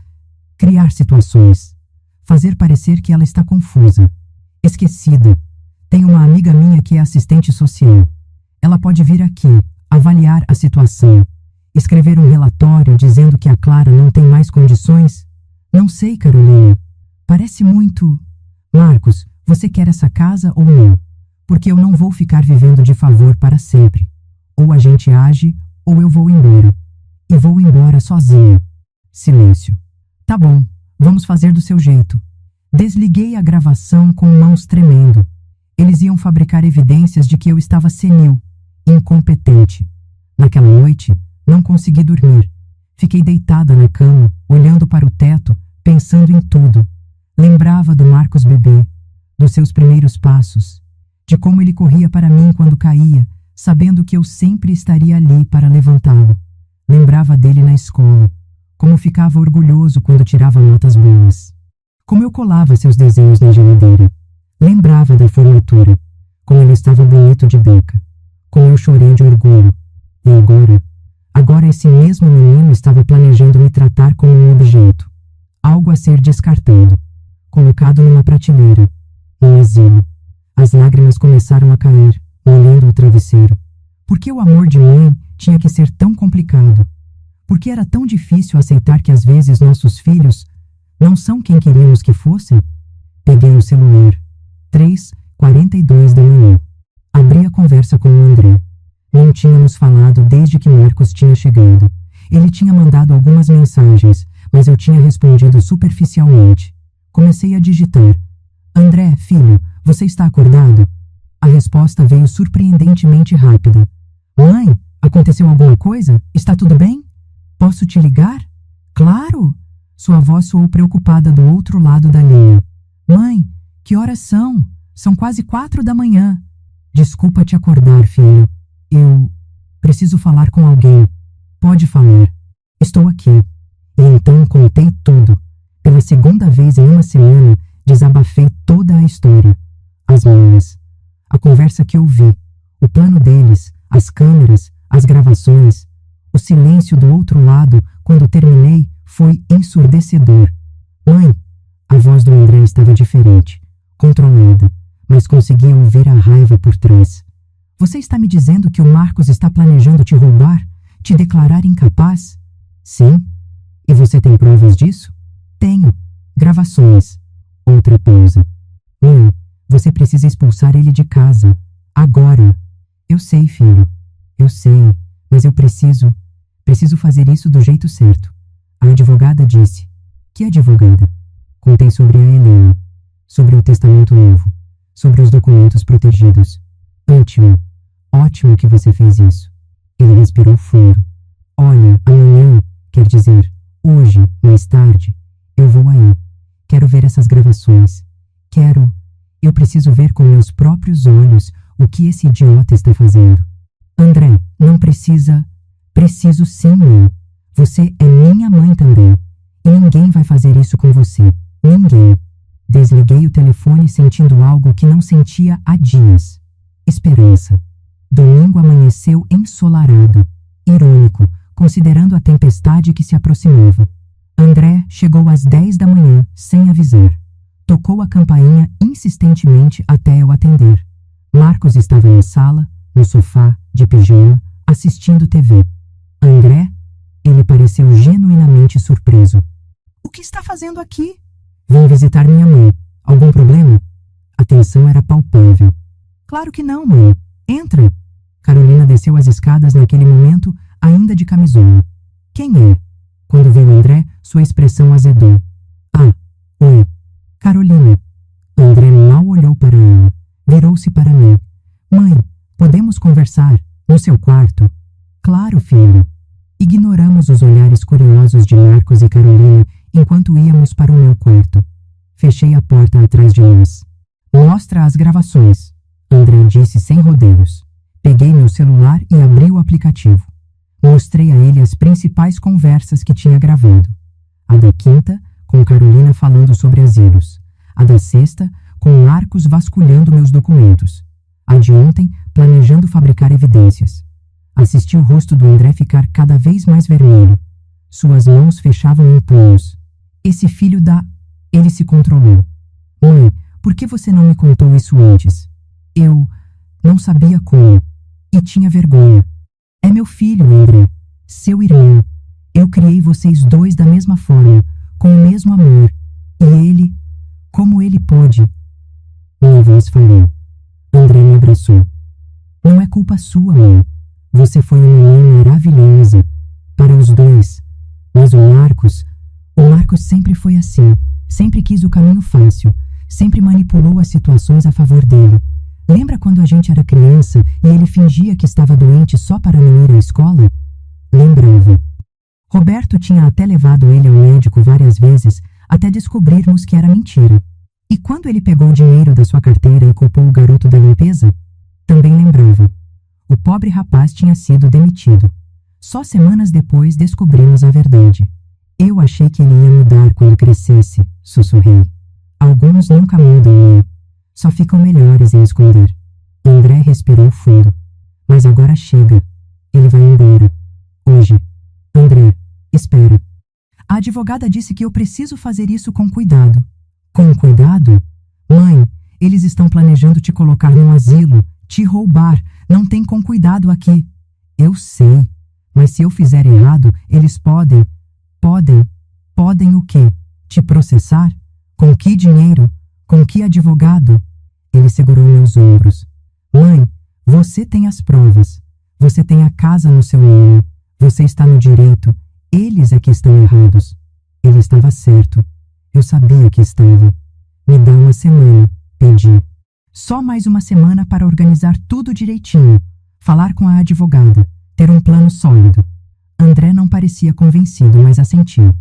criar situações. Fazer parecer que ela está confusa. Esquecida. Tem uma amiga minha que é assistente social. Ela pode vir aqui, avaliar a situação. Escrever um relatório dizendo que a Clara não tem mais condições? Não sei, Carolina. Parece muito... Marcos, você quer essa casa ou não? Porque eu não vou ficar vivendo de favor para sempre. Ou a gente age, ou eu vou embora. E vou embora sozinha. Silêncio. Tá bom, vamos fazer do seu jeito. Desliguei a gravação com mãos tremendo. Eles iam fabricar evidências de que eu estava senil, incompetente. Naquela noite, não consegui dormir. Fiquei deitada na cama, olhando para o teto, pensando em tudo. Lembrava do Marcos bebê, dos seus primeiros passos, de como ele corria para mim quando caía, sabendo que eu sempre estaria ali para levantá-lo. Lembrava dele na escola, como ficava orgulhoso quando tirava notas boas. Como eu colava seus desenhos na geladeira. Lembrava da formatura, como ele estava bonito de beca, como eu chorei de orgulho. E agora esse mesmo menino estava planejando me tratar como um objeto, algo a ser descartado, colocado numa prateleira, um asilo. As lágrimas começaram a cair, molhando o travesseiro. Por que o amor de mãe tinha que ser tão complicado? Por que era tão difícil aceitar que às vezes nossos filhos não são quem queríamos que fossem? Peguei o celular. 3h42 da manhã. Abri a conversa com o André. Não tínhamos falado desde que Marcos tinha chegado. Ele tinha mandado algumas mensagens, mas eu tinha respondido superficialmente. Comecei a digitar. André, filho, você está acordado? A resposta veio surpreendentemente rápida. Mãe, aconteceu alguma coisa? Está tudo bem? Posso te ligar? Claro! Sua voz soou preocupada do outro lado da linha. Mãe, que horas são? São quase 4 da manhã. Desculpa te acordar, filho. Eu preciso falar com alguém. Pode falar. Estou aqui. E então contei tudo. Pela segunda vez em 1 semana, desabafei toda a história. As minhas. A conversa que ouvi. O plano deles. As câmeras. As gravações. O silêncio do outro lado, quando terminei, foi ensurdecedor. Mãe, a voz do André estava diferente, controlada, mas conseguia ouvir a raiva por trás. Você está me dizendo que o Marcos está planejando te roubar? Te declarar incapaz? Sim. E você tem provas disso? Tenho. Gravações. Outra pausa. Mãe, você precisa expulsar ele de casa. Agora. Eu sei, filho. Eu sei, mas eu preciso fazer isso do jeito certo. A advogada disse. Que advogada? Contei sobre a Helena, sobre o testamento novo, sobre os documentos protegidos. Ótimo, ótimo que você fez isso. Ele respirou fundo. Olha, amanhã, quer dizer, hoje, mais tarde, eu vou aí. Quero ver essas gravações. Eu preciso ver com meus próprios olhos o que esse idiota está fazendo. André, não precisa. Preciso sim, mãe. Você é minha mãe também. E ninguém vai fazer isso com você. Ninguém. Desliguei o telefone sentindo algo que não sentia há dias. Esperança. Domingo amanheceu ensolarado. Irônico, considerando a tempestade que se aproximava. André chegou às 10 da manhã, sem avisar. Tocou a campainha insistentemente até eu atender. Marcos estava na sala, no sofá, de pijama, assistindo TV. André? Ele pareceu genuinamente surpreso. O que está fazendo aqui? Vim visitar minha mãe. Algum problema? A tensão era palpável. Claro que não, mãe. Entra. Carolina desceu as escadas naquele momento, ainda de camisola. Quem é? Quando viu André, sua expressão azedou. Ah, oi. Carolina. André mal olhou para ela. Virou-se para mim. Mãe, podemos conversar? No seu quarto? Claro, filho. Ignoramos os olhares curiosos de Marcos e Carolina enquanto íamos para o meu quarto. Fechei a porta atrás de nós. Mostra as gravações, André disse sem rodeios. Peguei meu celular e abri o aplicativo. Mostrei a ele as principais conversas que tinha gravado. A da quinta, com Carolina falando sobre asilos. A da sexta, com Marcos vasculhando meus documentos. A de ontem, planejando fabricar evidências. Assisti o rosto do André ficar cada vez mais vermelho. Suas mãos fechavam em punhos. Esse filho da... Ele se controlou. Mãe, por que você não me contou isso antes? Eu não sabia como. E tinha vergonha. É meu filho, André. Seu irmão. Eu criei vocês dois da mesma forma, com o mesmo amor. E ele... Como ele pôde? Minha voz falhou. André me abraçou. Não é culpa sua, mãe. Você foi uma mãe maravilhosa. Para os dois. Mas o Marcos sempre foi assim. Sempre quis o caminho fácil. Sempre manipulou as situações a favor dele. Lembra quando a gente era criança e ele fingia que estava doente só para não ir à escola? Lembrava. Roberto tinha até levado ele ao médico várias vezes até descobrirmos que era mentira. E quando ele pegou o dinheiro da sua carteira e culpou o garoto da limpeza? Também lembrava. O pobre rapaz tinha sido demitido. Só semanas depois descobrimos a verdade. Eu achei que ele ia mudar quando crescesse, sussurrei. Alguns nunca mudam, mãe. Só ficam melhores em esconder. André respirou fundo. Mas agora chega. Ele vai embora. Hoje. André, espera. A advogada disse que eu preciso fazer isso com cuidado. Com cuidado? Mãe, eles estão planejando te colocar num asilo, te roubar. Não tem com cuidado aqui. Eu sei. Mas se eu fizer errado, eles podem o quê? Te processar? Com que dinheiro? Com que advogado? Ele segurou meus ombros. Mãe, você tem as provas. Você tem a casa no seu nome. Você está no direito. Eles é que estão errados. Ele estava certo. Eu sabia que estava. Me dá uma semana, pedi. Só mais uma semana para organizar tudo direitinho. Falar com a advogada. Ter um plano sólido. André não parecia convencido, mas assentiu.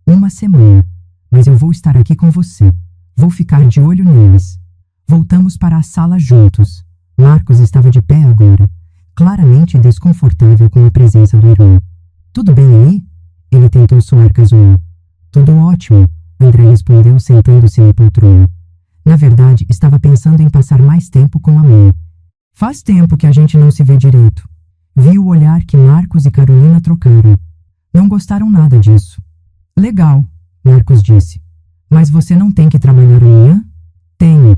Uma semana. Mas eu vou estar aqui com você. Vou ficar de olho neles. Voltamos para a sala juntos. Marcos estava de pé agora, claramente desconfortável com a presença do irmão. Tudo bem aí? Ele tentou soar casual. Tudo ótimo, André respondeu sentando-se na poltrona. Na verdade, estava pensando em passar mais tempo com a mãe. Faz tempo que a gente não se vê direito. Vi o olhar que Marcos e Carolina trocaram. Não gostaram nada disso. Legal, Marcos disse. Mas você não tem que trabalhar amanhã? Tenho.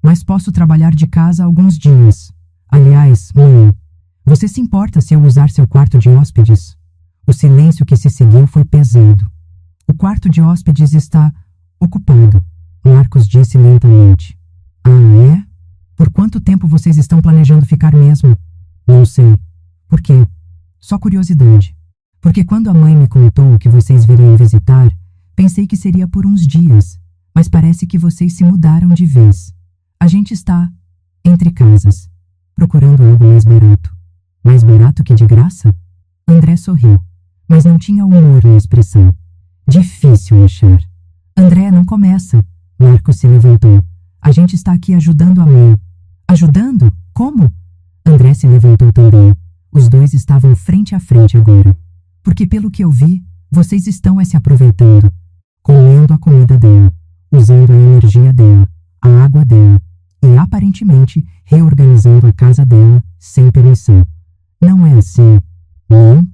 Mas posso trabalhar de casa alguns dias. Aliás, mãe, você se importa se eu usar seu quarto de hóspedes? O silêncio que se seguiu foi pesado. O quarto de hóspedes está ocupado, Marcos disse lentamente. Ah, é? Por quanto tempo vocês estão planejando ficar mesmo? Não sei. Por quê? Só curiosidade. Porque quando a mãe me contou que vocês viriam visitar, pensei que seria por uns dias, mas parece que vocês se mudaram de vez. A gente está entre casas, procurando algo mais barato. Mais barato que de graça? André sorriu, mas não tinha humor na expressão. Difícil achar. André, não começa. Marcos se levantou. A gente está aqui ajudando a mãe. Ajudando? Como? André se levantou também. Os dois estavam frente a frente agora. Porque pelo que eu vi, vocês estão se aproveitando. Comendo a comida dela, usando a energia dela, a água dela, e aparentemente reorganizando a casa dela sem permissão. Não é assim, não?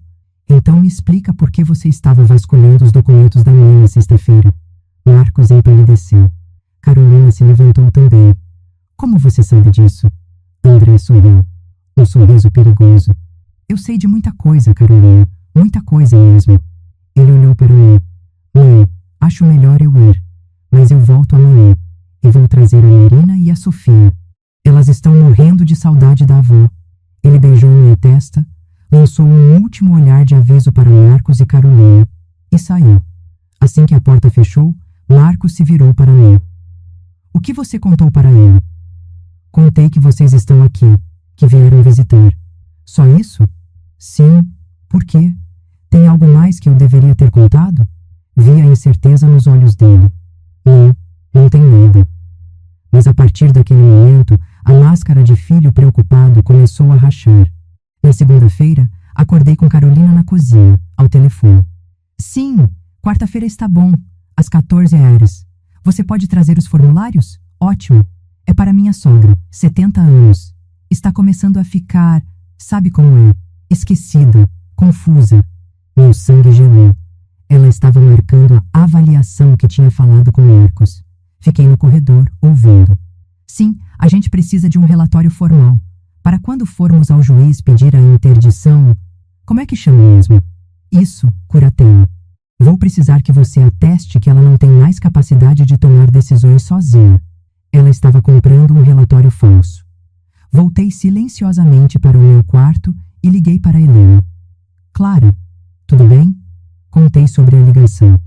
Então me explica por que você estava vasculhando os documentos da mãe na sexta-feira. Marcos empalideceu. Carolina se levantou também. Como você sabe disso? André sorriu. Um sorriso perigoso. Eu sei de muita coisa, Carolina. Muita coisa mesmo. Ele olhou para mim. Mãe, acho melhor eu ir. Mas eu volto amanhã. E vou trazer a Marina e a Sofia. Elas estão morrendo de saudade da avó. Ele beijou minha testa, lançou um último olhar de aviso para Marcos e Carolina e saiu. Assim que a porta fechou, Marcos se virou para mim. O que você contou para ele? Contei que vocês estão aqui, que vieram visitar. Só isso? Sim. Por quê? Tem algo mais que eu deveria ter contado? Vi a incerteza nos olhos dele. Não tem nada. Mas a partir daquele momento, a máscara de filho preocupado começou a rachar. Na segunda-feira, acordei com Carolina na cozinha, ao telefone. Sim, quarta-feira está bom, às 14h. Você pode trazer os formulários? Ótimo. É para minha sogra, 70 anos. Está começando a ficar, sabe como é, esquecida, confusa. Meu sangue gelou. Ela estava marcando a avaliação que tinha falado com Marcos. Fiquei no corredor, ouvindo. Sim, a gente precisa de um relatório formal. Para quando formos ao juiz pedir a interdição... Como é que chama mesmo? Isso, curatela. Vou precisar que você ateste que ela não tem mais capacidade de tomar decisões sozinha. Ela estava comprando um relatório falso. Voltei silenciosamente para o meu quarto e liguei para Helena. Clara, tudo bem? Contei sobre a ligação.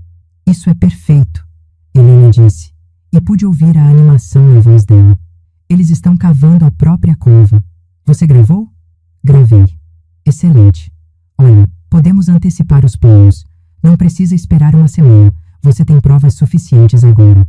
Isso é perfeito, Helena disse, e pude ouvir a animação na voz dela. Eles estão cavando a própria cova. Você gravou? Gravei. Excelente. Olha, podemos antecipar os planos. Não precisa esperar uma semana. Você tem provas suficientes agora.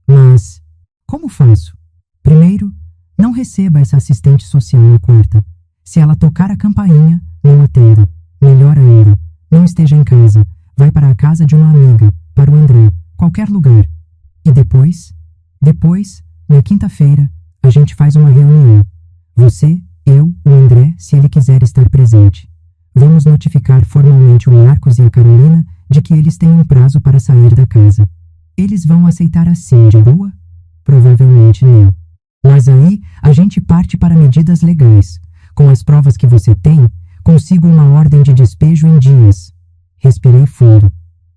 Mas, como faço? Primeiro, não receba essa assistente social na quarta. Se ela tocar a campainha, não atenda. Melhor ainda, não esteja em casa. Vai para a casa de uma amiga, para o André, qualquer lugar. E depois, na quinta-feira, a gente faz uma reunião. Você, eu, o André, se ele quiser estar presente. Vamos notificar formalmente o Marcos e a Carolina de que eles têm um prazo para sair da casa. Eles vão aceitar assim, de boa? Provavelmente não. Mas aí, a gente parte para medidas legais. Com as provas que você tem, consigo uma ordem de despejo em dias. Respirei fundo.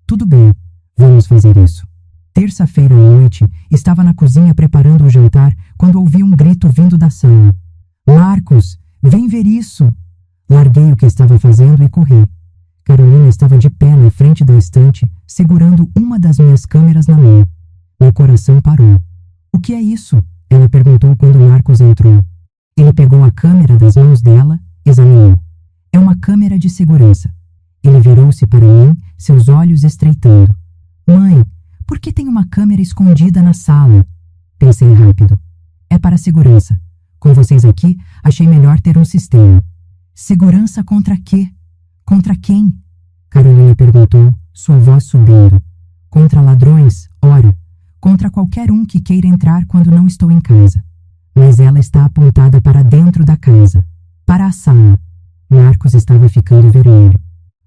Tudo bem, vamos fazer isso. Terça-feira à noite, estava na cozinha preparando o jantar quando ouvi um grito vindo da sala. Marcos, vem ver isso! Larguei o que estava fazendo e corri. Carolina estava de pé na frente da estante, segurando uma das minhas câmeras na mão. Meu coração parou. O que é isso? Ela perguntou quando Marcos entrou. Ele pegou a câmera das mãos dela, examinou. É uma câmera de segurança. Ele virou-se para mim, seus olhos estreitando. Mãe, por que tem uma câmera escondida na sala? Pensei rápido. É para segurança. Com vocês aqui, achei melhor ter um sistema. Segurança contra quê? Contra quem? Carolina perguntou, sua voz subindo. Contra ladrões, ora. Contra qualquer um que queira entrar quando não estou em casa. Mas ela está apontada para dentro da casa. Para a sala. Marcos estava ficando vermelho.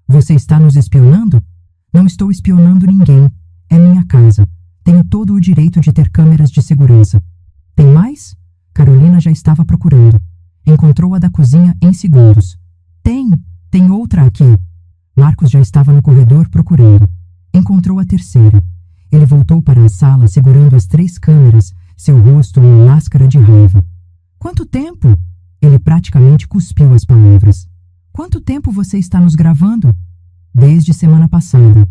Você está nos espionando? Não estou espionando ninguém. É minha casa. Tenho todo o direito de ter câmeras de segurança. Tem mais? Carolina já estava procurando. Encontrou a da cozinha em segundos. Tem outra aqui. Marcos já estava no corredor procurando. Encontrou a terceira. Ele voltou para a sala segurando as 3 câmeras, seu rosto uma máscara de raiva. Quanto tempo? Ele praticamente cuspiu as palavras. Quanto tempo você está nos gravando? Desde semana passada.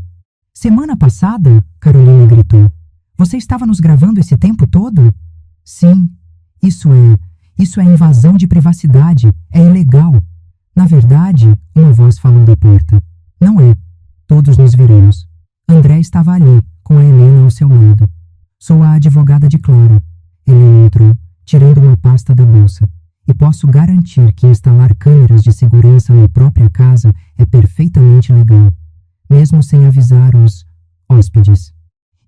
Semana passada? Carolina gritou. Você estava nos gravando esse tempo todo? Sim. Isso é invasão de privacidade. É ilegal. Na verdade, uma voz falou da porta. Não é. Todos nos viramos. André estava ali, com a Helena ao seu lado. Sou a advogada de Clara. Helena entrou, tirando uma pasta da bolsa. E posso garantir que instalar câmeras de segurança na própria casa é perfeitamente legal, mesmo sem avisar os hóspedes.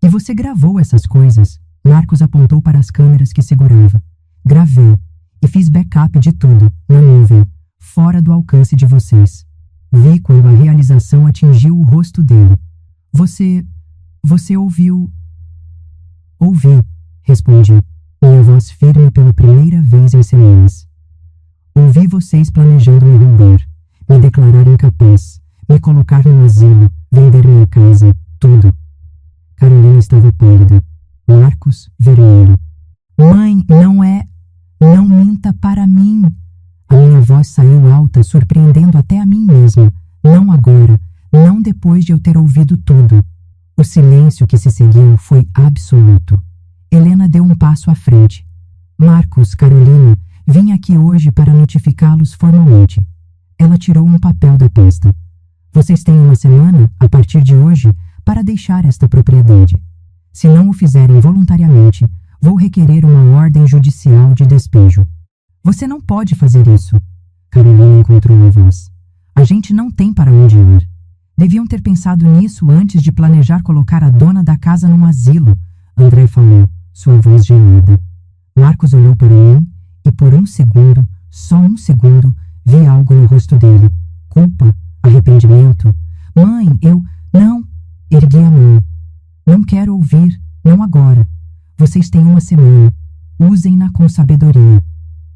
E você gravou essas coisas? Marcos apontou para as câmeras que segurava. Gravei. E fiz backup de tudo, na nuvem, fora do alcance de vocês. Vi quando a realização atingiu o rosto dele. Você ouviu? Ouvi, respondi, minha voz firme pela primeira vez em semanas. Ouvi vocês planejando me roubar, me declarar incapaz, me colocar no asilo, vender minha casa, tudo. Carolina estava pálida. Marcos, vermelho. Mãe, não minta para mim. A minha voz saiu alta, surpreendendo até a mim mesma. Não agora, não depois de eu ter ouvido tudo. O silêncio que se seguiu foi absoluto. Helena deu um passo à frente. Marcos, Carolina, vim aqui hoje para notificá-los formalmente. Ela tirou um papel da pasta. Vocês têm uma semana, a partir de hoje, para deixar esta propriedade. Se não o fizerem voluntariamente, vou requerer uma ordem judicial de despejo. Você não pode fazer isso. Carolina encontrou a voz. A gente não tem para onde ir. Deviam ter pensado nisso antes de planejar colocar a dona da casa num asilo. André falou, sua voz gelada. Marcos olhou para mim e por um segundo, só um segundo, vi algo no rosto dele. Culpa? Arrependimento? Mãe, não. Ergui a mão. Não quero ouvir, não agora. Vocês têm uma semana. Usem-na com sabedoria.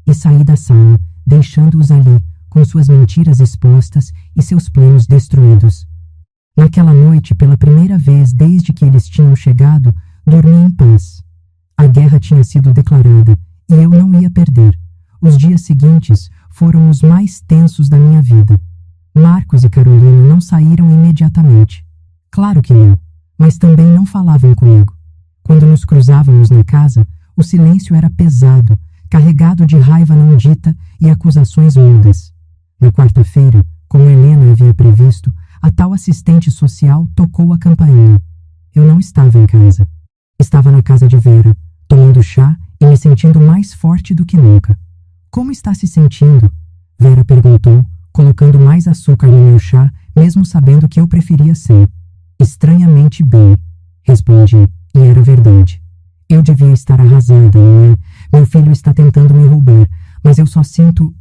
E saí da sala, deixando-os ali, com suas mentiras expostas e seus planos destruídos. Naquela noite, pela primeira vez desde que eles tinham chegado, dormi em paz. A guerra tinha sido declarada e eu não ia perder. Os dias seguintes foram os mais tensos da minha vida. Marcos e Carolina não saíram imediatamente. Claro que não, mas também não falavam comigo. Quando nos cruzávamos na casa, o silêncio era pesado, carregado de raiva não dita e acusações mudas. Na quarta-feira, como Helena havia previsto, a tal assistente social tocou a campainha. Eu não estava em casa. Estava na casa de Vera, tomando chá e me sentindo mais forte do que nunca. Como está se sentindo? Vera perguntou, colocando mais açúcar no meu chá, mesmo sabendo que eu preferia sem. Estranhamente bem, respondi, e era verdade. Eu devia estar arrasada, não é? Meu filho está tentando me roubar, mas eu só sinto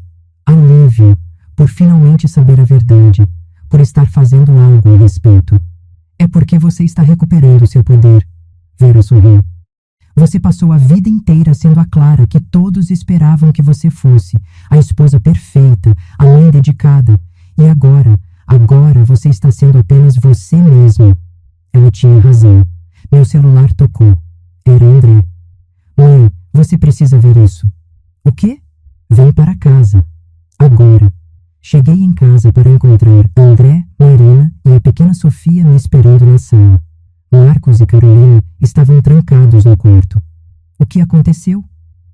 alívio por finalmente saber a verdade, por estar fazendo algo a respeito. É porque você está recuperando seu poder. Vera sorriu. Você passou a vida inteira sendo a Clara que todos esperavam que você fosse, a esposa perfeita, a mãe dedicada. E agora você está sendo apenas você mesma. Ela tinha razão. Meu celular tocou. Era André. Mãe, você precisa ver isso. O quê? Vem para casa. Agora. Cheguei em casa para encontrar André, Marina e a pequena Sofia me esperando na sala. Marcos e Carolina estavam trancados no quarto. O que aconteceu?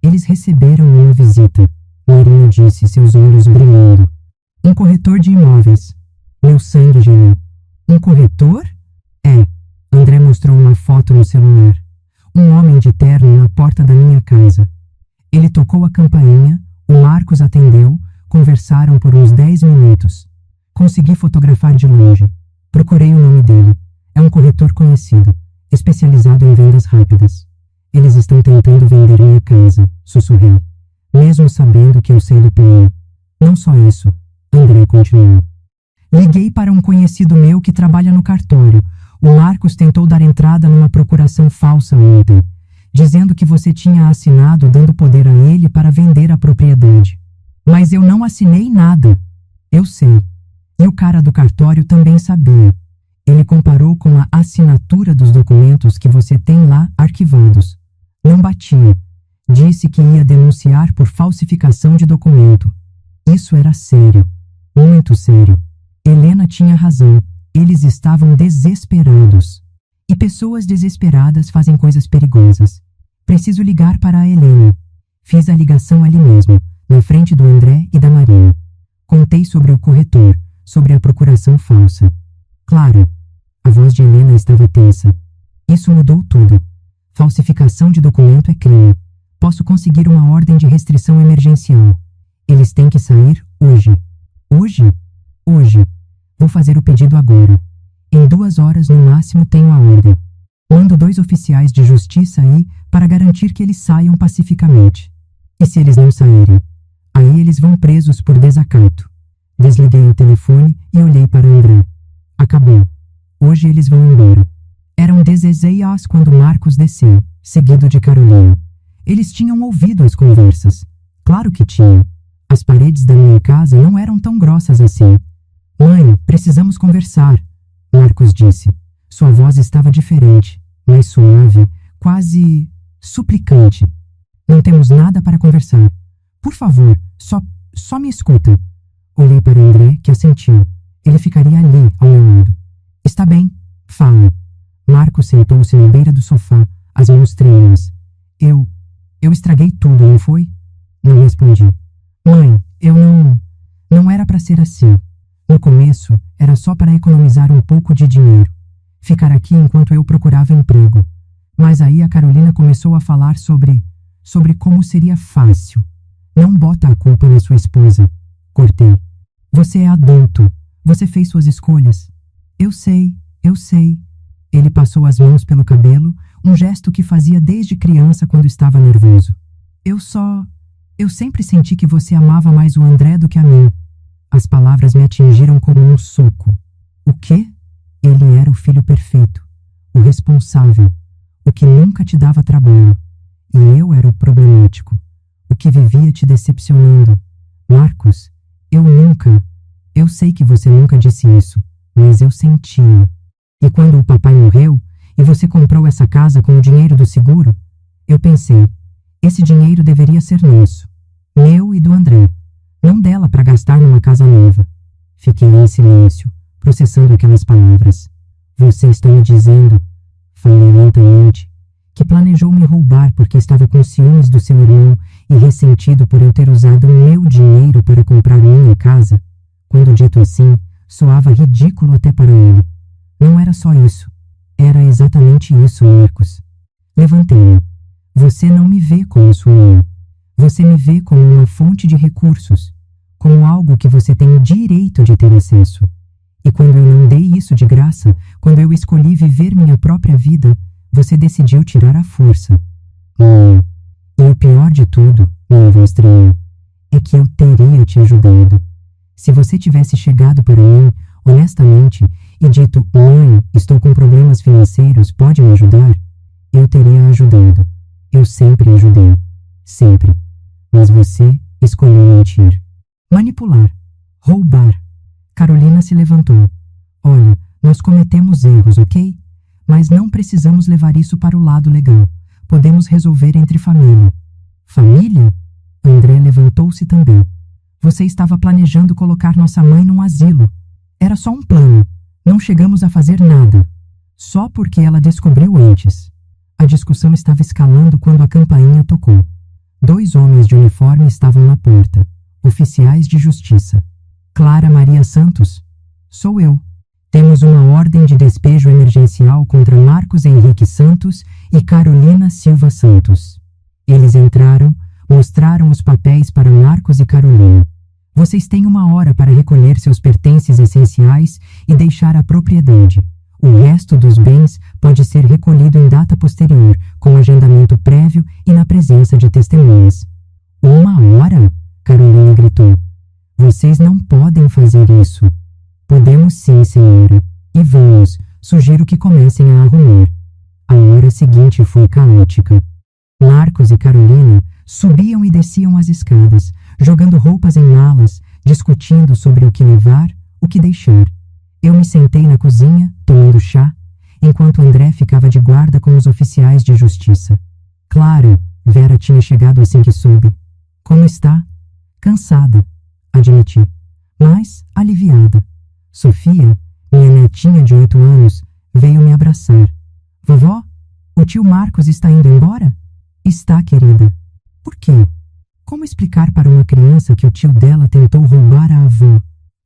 Eles receberam uma visita. Marina disse, seus olhos brilhando. Um corretor de imóveis. Meu sangue gelou. Um corretor? É. André mostrou uma foto no celular. Um homem de terno na porta da minha casa. Ele tocou a campainha, o Marcos atendeu, conversaram por uns 10 minutos. Consegui fotografar de longe. Procurei o nome dele. É um corretor conhecido, especializado em vendas rápidas. Eles estão tentando vender minha casa, sussurrei, mesmo sabendo que eu sei do plano. Não só isso, André continuou. Liguei para um conhecido meu que trabalha no cartório. O Marcos tentou dar entrada numa procuração falsa ontem, dizendo que você tinha assinado dando poder a ele para vender a propriedade. Mas eu não assinei nada. Eu sei. E o cara do cartório também sabia. Ele comparou com a assinatura dos documentos que você tem lá arquivados. Não batia. Disse que ia denunciar por falsificação de documento. Isso era sério. Muito sério. Helena tinha razão. Eles estavam desesperados. E pessoas desesperadas fazem coisas perigosas. Preciso ligar para a Helena. Fiz a ligação ali mesmo, na frente do André e da Maria. Contei sobre o corretor, sobre a procuração falsa. Claro, a voz de Helena estava tensa. Isso mudou tudo. Falsificação de documento é crime. Posso conseguir uma ordem de restrição emergencial. Eles têm que sair hoje. Hoje? Hoje. Vou fazer o pedido agora. Em 2 horas no máximo tenho a ordem. Mando 2 oficiais de justiça aí para garantir que eles saiam pacificamente. E se eles não saírem? Aí eles vão presos por desacato. Desliguei o telefone e olhei para André. Acabou. Hoje eles vão embora. Eram 16 quando Marcos desceu, seguido de Carolina. Eles tinham ouvido as conversas. Claro que tinham. As paredes da minha casa não eram tão grossas assim. Mãe, precisamos conversar, Marcos disse. Sua voz estava diferente, mais suave, quase suplicante. Não temos nada para conversar. Por favor, só me escuta. Olhei para André, que assentiu. Ele ficaria ali, ao meu lado. Está bem, fala. Marcos sentou-se na beira do sofá, as mãos trêmulas. Eu estraguei tudo, não foi? Não respondi. Mãe, não era para ser assim. No começo, era só para economizar um pouco de dinheiro. Ficar aqui enquanto eu procurava emprego. Mas aí a Carolina começou a falar sobre como seria fácil. Não bota a culpa na sua esposa. Cortei. Você é adulto. Você fez suas escolhas. Eu sei. Ele passou as mãos pelo cabelo, um gesto que fazia desde criança quando estava nervoso. Eu sempre senti que você amava mais o André do que a mim. As palavras me atingiram como um soco. O quê? Ele era o filho perfeito, o responsável, o que nunca te dava trabalho. E eu era o problemático, o que vivia te decepcionando. Marcos, eu sei que você nunca disse isso, mas eu sentia. E quando o papai morreu, e você comprou essa casa com o dinheiro do seguro, eu pensei, esse dinheiro deveria ser nosso, meu e do André, não dela para gastar numa casa nova. Fiquei em silêncio, processando aquelas palavras. Você está me dizendo, falei lentamente, que planejou me roubar porque estava com ciúmes do seu irmão e ressentido por eu ter usado o meu dinheiro para comprar minha casa? Quando dito assim, soava ridículo até para ele. Não era só isso. Era exatamente isso, Marcos. Levantei-me. Você não me vê como sua irmã. Você me vê como uma fonte de recursos, como algo que você tem o direito de ter acesso. E quando eu não dei isso de graça, quando eu escolhi viver minha própria vida, você decidiu tirar a força. E o pior de tudo, minha voz tremeu, é que eu teria te ajudado. Se você tivesse chegado para mim, honestamente, e dito, mãe, estou com problemas financeiros, pode me ajudar? Eu teria ajudado. Eu sempre ajudei. Sempre. Mas você escolheu mentir. Manipular. Roubar. Carolina se levantou. Olha, nós cometemos erros, ok? Mas não precisamos levar isso para o lado legal. Podemos resolver entre família. Família? André levantou-se também. Você estava planejando colocar nossa mãe num asilo. Era só um plano. Não chegamos a fazer nada. Só porque ela descobriu antes. A discussão estava escalando quando a campainha tocou. 2 homens de uniforme estavam na porta. Oficiais de justiça. Clara Maria Santos? Sou eu. Temos uma ordem de despejo emergencial contra Marcos Henrique Santos e Carolina Silva Santos. Eles entraram, mostraram os papéis para Marcos e Carolina. Vocês têm 1 hora para recolher seus pertences essenciais e deixar a propriedade. O resto dos bens pode ser recolhido em data posterior, com agendamento prévio e na presença de testemunhas. 1 hora? Carolina gritou. Vocês não podem fazer isso. Podemos sim, senhora. E vamos, sugiro que comecem a arrumar. A hora seguinte foi caótica. Marcos e Carolina subiam e desciam as escadas, jogando roupas em malas, discutindo sobre o que levar, o que deixar. Eu me sentei na cozinha, tomando chá, enquanto André ficava de guarda com os oficiais de justiça. Claro, Vera tinha chegado assim que soube. Como está? Cansada, admiti, mas aliviada. Sofia, minha netinha de 8 anos, veio me abraçar. Vovó, o tio Marcos está indo embora? Está, querida. Por quê? Como explicar para uma criança que o tio dela tentou roubar a avó?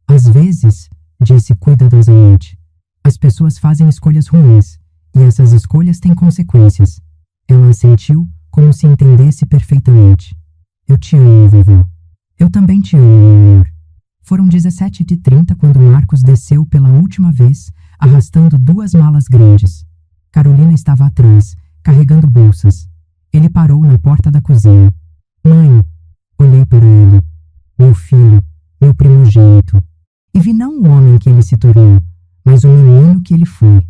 Às vezes, disse cuidadosamente, as pessoas fazem escolhas ruins, e essas escolhas têm consequências. Ela assentiu como se entendesse perfeitamente. Eu te amo, vovó. Eu também te amo, meu amor. Foram 17h30 quando Marcos desceu pela última vez, arrastando 2 malas grandes. Carolina estava atrás, carregando bolsas. Ele parou na porta da cozinha. Mãe, olhei para ele. Meu filho, meu primogênito. E vi não o homem que ele se tornou, mas o menino que ele foi.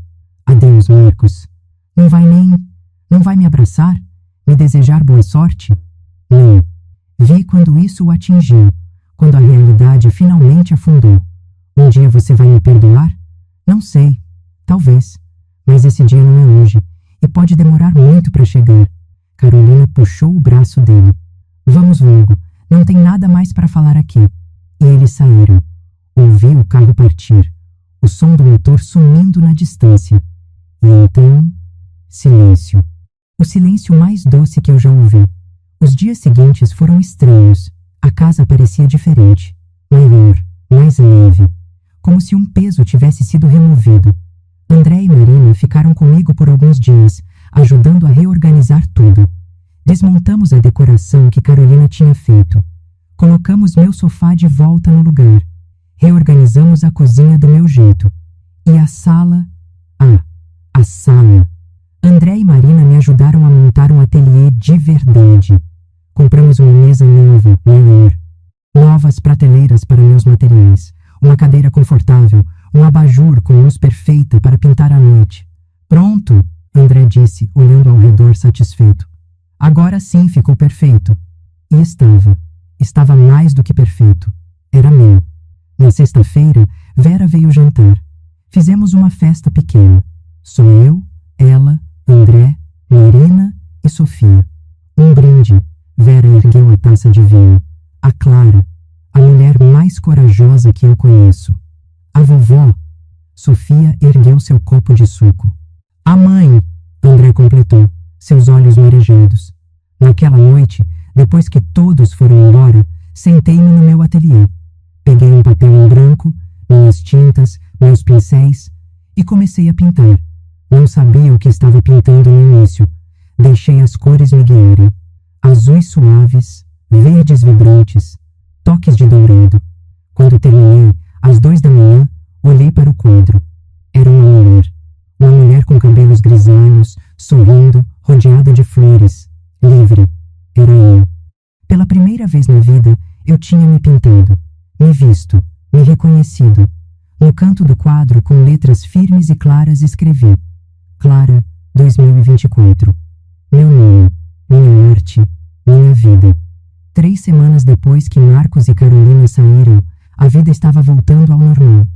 Adeus, Marcos. Não vai me abraçar? Me desejar boa sorte? Não. Vi quando isso o atingiu, quando a realidade finalmente afundou. Um dia você vai me perdoar? Não sei. Talvez. Mas esse dia não é hoje, e pode demorar muito para chegar. Carolina puxou o braço dele. Vamos logo, não tem nada mais para falar aqui. E eles saíram. Ouvi o carro partir, o som do motor sumindo na distância. E então, silêncio. O silêncio mais doce que eu já ouvi. Os dias seguintes foram estranhos. A casa parecia diferente, maior, mais leve, como se um peso tivesse sido removido. André e Marina ficaram comigo por alguns dias, ajudando a reorganizar tudo. Desmontamos a decoração que Carolina tinha feito. Colocamos meu sofá de volta no lugar. Reorganizamos a cozinha do meu jeito. E a sala... a sala. André e Marina me ajudaram a montar um ateliê de verdade. Compramos uma mesa nova, maior. Novas prateleiras para meus materiais. Uma cadeira confortável. Um abajur com luz perfeita para pintar à noite. Pronto, André disse, olhando ao redor satisfeito. Agora sim ficou perfeito. E estava. Estava mais do que perfeito. Era meu. Na sexta-feira, Vera veio jantar. Fizemos uma festa pequena. Só eu, ela, André, Marina e Sofia. Um brinde. Vera ergueu a taça de vinho. A Clara, a mulher mais corajosa que eu conheço. A vovó. Sofia ergueu seu copo de suco. A mãe, André completou, seus olhos marejados. Naquela noite, depois que todos foram embora, sentei-me no meu ateliê. Peguei um papel em branco, minhas tintas, meus pincéis e comecei a pintar. Não sabia o que estava pintando no início. Deixei as cores me guiarem. Azuis suaves, verdes vibrantes, toques de dourado. Quando terminei, às 2 da manhã, olhei para o quadro. Era uma mulher com cabelos grisalhos, sorrindo, rodeada de flores, livre. Era eu. Pela primeira vez na vida, eu tinha me pintado, me visto, me reconhecido. No canto do quadro, com letras firmes e claras, escrevi: Clara, 2024. Meu nome, minha arte, minha vida. 3 semanas depois que Marcos e Carolina saíram, a vida estava voltando ao normal.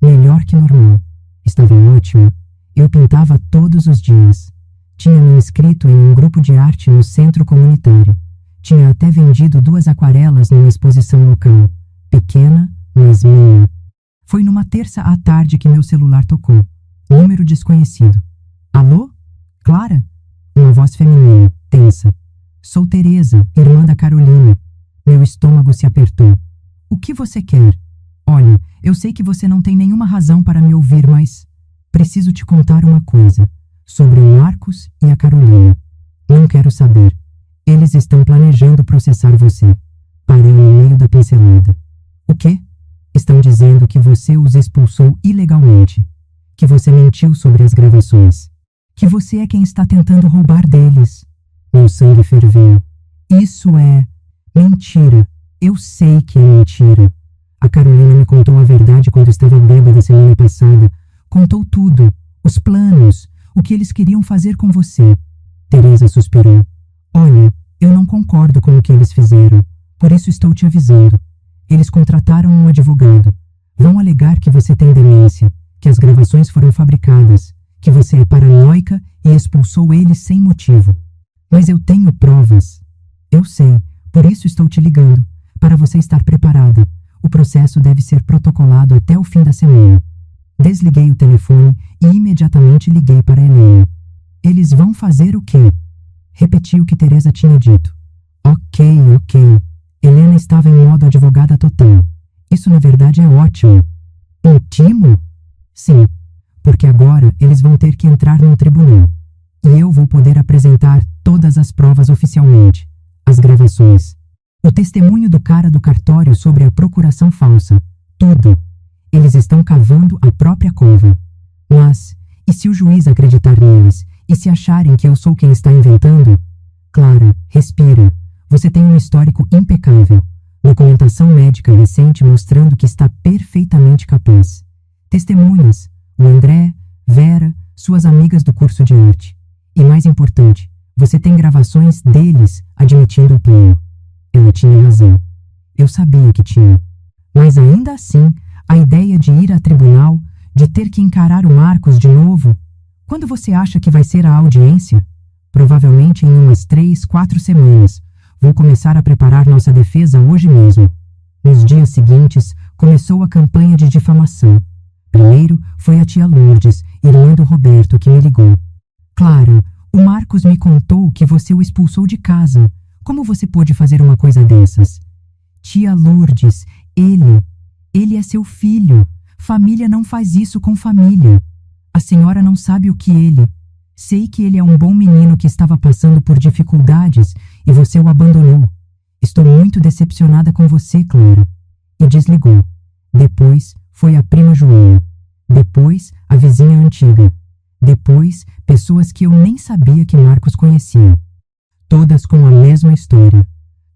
Melhor que normal. Estava ótima. Eu pintava todos os dias. Tinha me inscrito em um grupo de arte no centro comunitário. Tinha até vendido 2 aquarelas numa exposição local. Pequena, mas minha. Foi numa terça à tarde que meu celular tocou. Número desconhecido. Alô? Clara? Uma voz feminina, tensa. Sou Teresa, irmã da Carolina. Meu estômago se apertou. O que você quer? Olha, eu sei que você não tem nenhuma razão para me ouvir, mas preciso te contar uma coisa sobre o Marcos e a Carolina. Não quero saber. Eles estão planejando processar você. Parei no meio da pincelada. O quê? Estão dizendo que você os expulsou ilegalmente, que você mentiu sobre as gravações, que você é quem está tentando roubar deles. Meu sangue ferveu. Isso é mentira. Eu sei que é mentira. A Carolina me contou a verdade quando estava bêbada semana passada. Contou tudo. Os planos. O que eles queriam fazer com você. Teresa suspirou. Olha, eu não concordo com o que eles fizeram. Por isso estou te avisando. Eles contrataram um advogado. Vão alegar que você tem demência, que as gravações foram fabricadas, que você é paranoica e expulsou eles sem motivo. Mas eu tenho provas. Eu sei, por isso estou te ligando, para você estar preparada. O processo deve ser protocolado até o fim da semana. Desliguei o telefone e imediatamente liguei para Helena. Eles vão fazer o quê? Repeti o que Teresa tinha dito. Ok. Helena estava em modo advogada total. Isso na verdade é ótimo. Intimo? Sim, porque agora eles vão ter que entrar num tribunal. E eu vou poder apresentar todas as provas oficialmente. As gravações. O testemunho do cara do cartório sobre a procuração falsa. Tudo. Eles estão cavando a própria cova. Mas, e se o juiz acreditar neles? E se acharem que eu sou quem está inventando? Clara, respira. Você tem um histórico impecável. Documentação médica recente mostrando que está perfeitamente capaz. Testemunhas. O André, Vera, suas amigas do curso de arte. E mais importante, você tem gravações deles admitindo o plano. Ela tinha razão. Eu sabia que tinha. Mas ainda assim, a ideia de ir a tribunal, de ter que encarar o Marcos de novo. Quando você acha que vai ser a audiência? Provavelmente em umas 3, 4 semanas. Vou começar a preparar nossa defesa hoje mesmo. Nos dias seguintes, começou a campanha de difamação. Primeiro foi a tia Lourdes, irmã do Roberto, que me ligou. Clara, o Marcos me contou que você o expulsou de casa. Como você pôde fazer uma coisa dessas? Tia Lourdes, ele é seu filho. Família não faz isso com família. A senhora não sabe o que ele... Sei que ele é um bom menino que estava passando por dificuldades e você o abandonou. Estou muito decepcionada com você, Clara. E desligou. Depois foi a prima Joana. Depois a vizinha antiga. Depois pessoas que eu nem sabia que Marcos conhecia. Todas com a mesma história.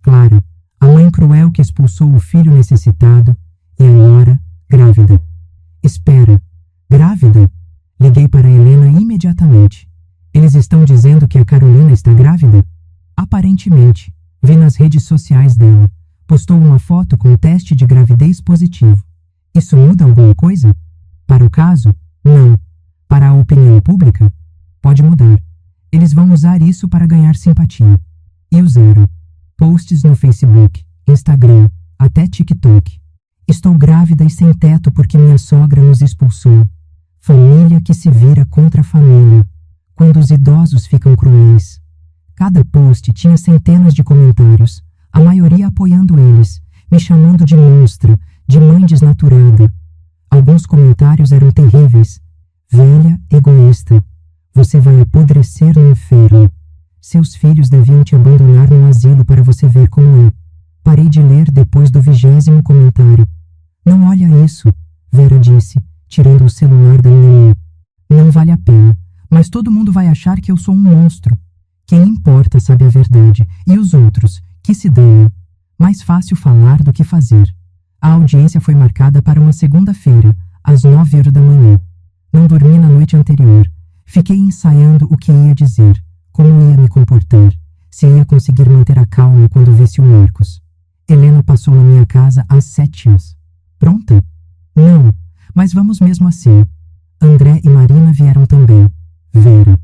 Clara, a mãe cruel que expulsou o filho necessitado e a nora grávida. Espera, grávida? Liguei para Helena imediatamente. Eles estão dizendo que a Carolina está grávida? Aparentemente. Vi nas redes sociais dela. Postou uma foto com teste de gravidez positivo. Isso muda alguma coisa? Para o caso? Não. Para a opinião pública? Pode mudar. Eles vão usar isso para ganhar simpatia. E usaram. Posts no Facebook, Instagram, até TikTok. Estou grávida e sem teto porque minha sogra nos expulsou. Família que se vira contra a família. Quando os idosos ficam cruéis. Cada post tinha centenas de comentários, a maioria apoiando eles, me chamando de monstra, de mãe desnaturada. Alguns comentários eram terríveis. Velha, egoísta. Você vai apodrecer no inferno. Seus filhos deviam te abandonar no asilo para você ver como é. Parei de ler depois do 20º comentário. Não olha isso, Vera disse, tirando o celular da minha mão. Não vale a pena, mas todo mundo vai achar que eu sou um monstro. Quem importa sabe a verdade, e os outros, que se danam. Mais fácil falar do que fazer. A audiência foi marcada para uma segunda-feira, às 9h da manhã. Não dormi na noite anterior. Fiquei ensaiando o que ia dizer, como ia me comportar, se ia conseguir manter a calma quando visse o Marcos. Helena passou na minha casa às 7h. Pronta? Não, mas vamos mesmo assim. André e Marina vieram também. Vera.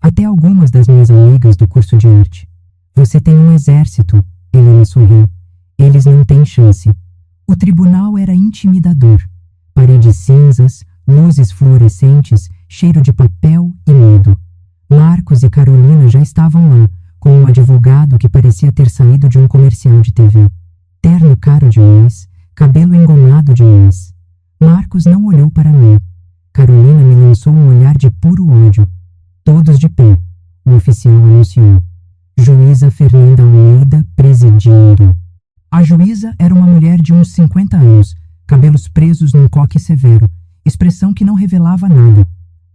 Até algumas das minhas amigas do curso de arte. Você tem um exército, Helena sorriu. Eles não têm chance. O tribunal era intimidador. Paredes cinzas, luzes fluorescentes, cheiro de papel e medo. Marcos e Carolina já estavam lá, com um advogado que parecia ter saído de um comercial de TV. Terno caro demais, cabelo engomado demais. Marcos não olhou para mim. Carolina me lançou um olhar de puro ódio. Todos de pé, o oficial anunciou. Juíza Fernanda Almeida presidindo. A juíza era uma mulher de uns 50 anos, cabelos presos num coque severo, expressão que não revelava nada.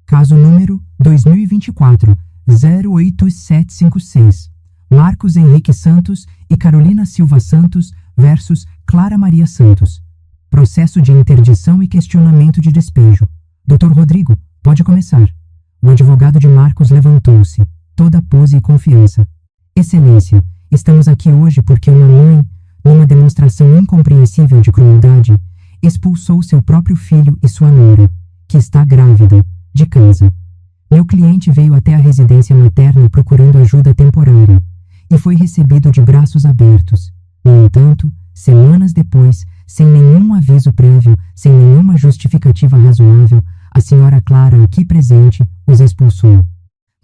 Caso número 2024-08756. Marcos Henrique Santos e Carolina Silva Santos versus Clara Maria Santos. Processo de interdição e questionamento de despejo. Dr. Rodrigo, pode começar. O advogado de Marcos levantou-se, toda pose e confiança. Excelência, estamos aqui hoje porque uma mãe, numa demonstração incompreensível de crueldade, expulsou seu próprio filho e sua nora, que está grávida, de casa. Meu cliente veio até a residência materna procurando ajuda temporária e foi recebido de braços abertos. No entanto, semanas depois, sem nenhum aviso prévio, sem nenhuma justificativa razoável, a senhora Clara, aqui presente, os expulsou.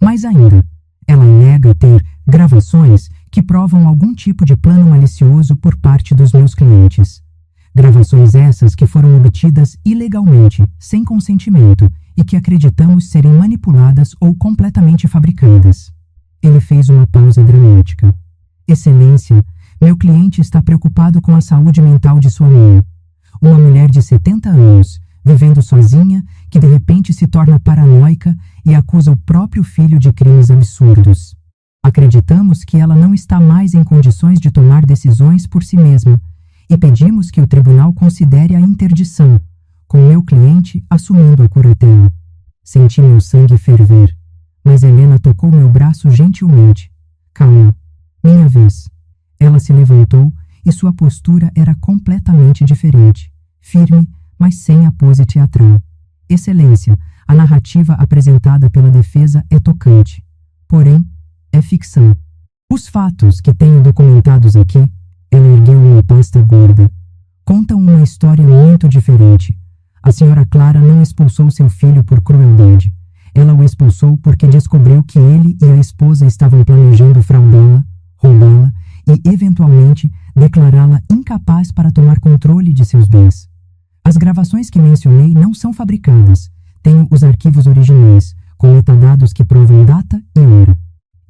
Mais ainda, ela nega ter gravações que provam algum tipo de plano malicioso por parte dos meus clientes. Gravações essas que foram obtidas ilegalmente, sem consentimento, e que acreditamos serem manipuladas ou completamente fabricadas. Ele fez uma pausa dramática. Excelência, meu cliente está preocupado com a saúde mental de sua mãe. Uma mulher de 70 anos, vivendo sozinha, que de repente se torna paranoica e acusa o próprio filho de crimes absurdos. Acreditamos que ela não está mais em condições de tomar decisões por si mesma e pedimos que o tribunal considere a interdição, com meu cliente assumindo a curatela. Senti meu sangue ferver, mas Helena tocou meu braço gentilmente. Calma, minha vez. Ela se levantou e sua postura era completamente diferente, firme, mas sem a pose teatral. Excelência, a narrativa apresentada pela defesa é tocante. Porém, é ficção. Os fatos que tenho documentados aqui, ela ergueu uma pasta gorda, contam uma história muito diferente. A senhora Clara não expulsou seu filho por crueldade. Ela o expulsou porque descobriu que ele e a esposa estavam planejando fraudá-la, roubá-la e, eventualmente, declará-la incapaz para tomar controle de seus bens. As gravações que mencionei não são fabricadas. Tenho os arquivos originais, com metadados que provam data e hora.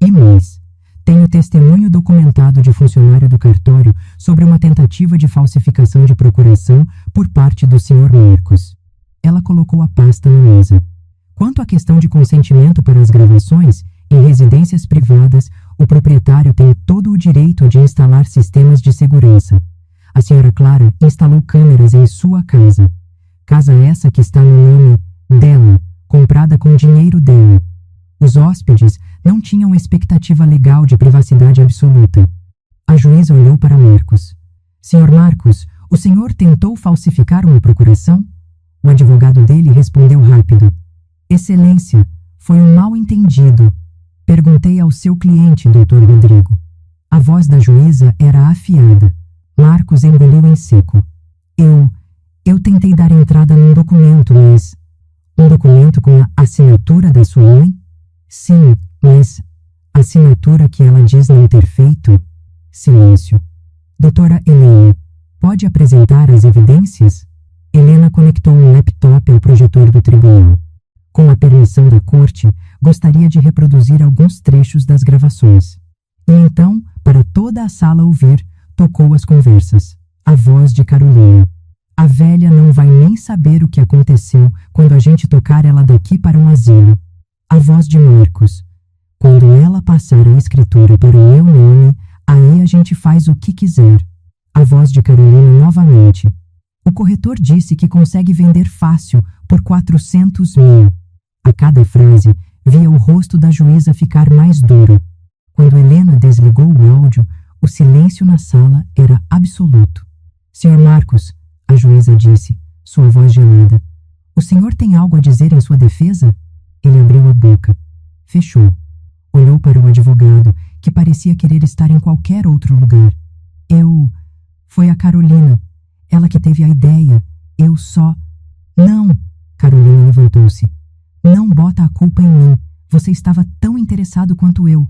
E mais, tenho testemunho documentado de funcionário do cartório sobre uma tentativa de falsificação de procuração por parte do Sr. Marcos. Ela colocou a pasta na mesa. Quanto à questão de consentimento para as gravações, em residências privadas, o proprietário tem todo o direito de instalar sistemas de segurança. A senhora Clara instalou câmeras em sua casa. Casa essa que está no nome dela, comprada com dinheiro dela. Os hóspedes não tinham expectativa legal de privacidade absoluta. A juíza olhou para Marcos. Senhor Marcos, o senhor tentou falsificar uma procuração? O advogado dele respondeu rápido. Excelência, foi um mal-entendido. Perguntei ao seu cliente, Dr. Rodrigo. A voz da juíza era afiada. Marcos engoliu em seco. Eu tentei dar entrada num documento, mas... Um documento com a assinatura da sua mãe? Sim, mas... Assinatura que ela diz não ter feito? Silêncio. Doutora Helena, pode apresentar as evidências? Helena conectou um laptop ao projetor do tribunal. Com a permissão da corte, gostaria de reproduzir alguns trechos das gravações. E então, para toda a sala ouvir, tocou as conversas. A voz de Carolina. A velha não vai nem saber o que aconteceu quando a gente tocar ela daqui para um asilo. A voz de Marcos. Quando ela passar a escritura para o meu nome, aí a gente faz o que quiser. A voz de Carolina novamente. O corretor disse que consegue vender fácil por 400 mil. A cada frase, via o rosto da juíza ficar mais duro. Quando Helena desligou o áudio, o silêncio na sala era absoluto. Senhor Marcos, a juíza disse, sua voz gelada. O senhor tem algo a dizer em sua defesa? Ele abriu a boca. Fechou. Olhou para o advogado, que parecia querer estar em qualquer outro lugar. Foi a Carolina. Ela que teve a ideia. Eu só... Não! Carolina levantou-se. Não bota a culpa em mim. Você estava tão interessado quanto eu.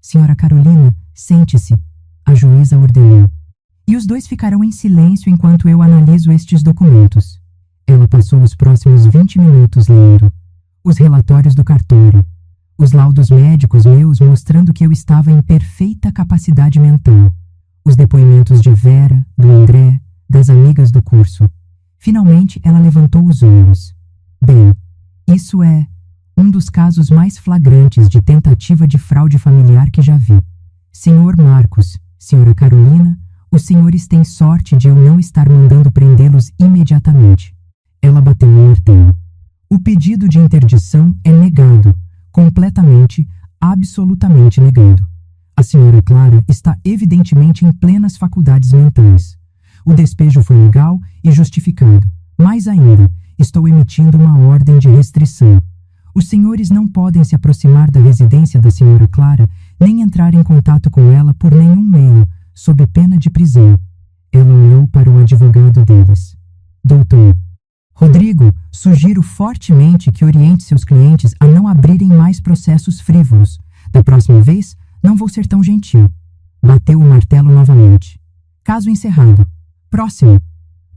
Senhora Carolina, sente-se. A juíza ordenou. E os dois ficarão em silêncio enquanto eu analiso estes documentos. Ela passou os próximos 20 minutos lendo. Os relatórios do cartório. Os laudos médicos meus mostrando que eu estava em perfeita capacidade mental. Os depoimentos de Vera, do André, das amigas do curso. Finalmente, ela levantou os olhos. Bem, isso é um dos casos mais flagrantes de tentativa de fraude familiar que já vi. Senhor Marcos, senhora Carolina, os senhores têm sorte de eu não estar mandando prendê-los imediatamente. Ela bateu no martelo. O pedido de interdição é negado, completamente, absolutamente negado. A senhora Clara está evidentemente em plenas faculdades mentais. O despejo foi legal e justificado. Mais ainda, estou emitindo uma ordem de restrição. Os senhores não podem se aproximar da residência da senhora Clara, nem entrar em contato com ela por nenhum meio, sob pena de prisão. Ela olhou para o advogado deles. Doutor Rodrigo, sugiro fortemente que oriente seus clientes a não abrirem mais processos frívolos. Da próxima vez, não vou ser tão gentil. Bateu o martelo novamente. Caso encerrado. Próximo.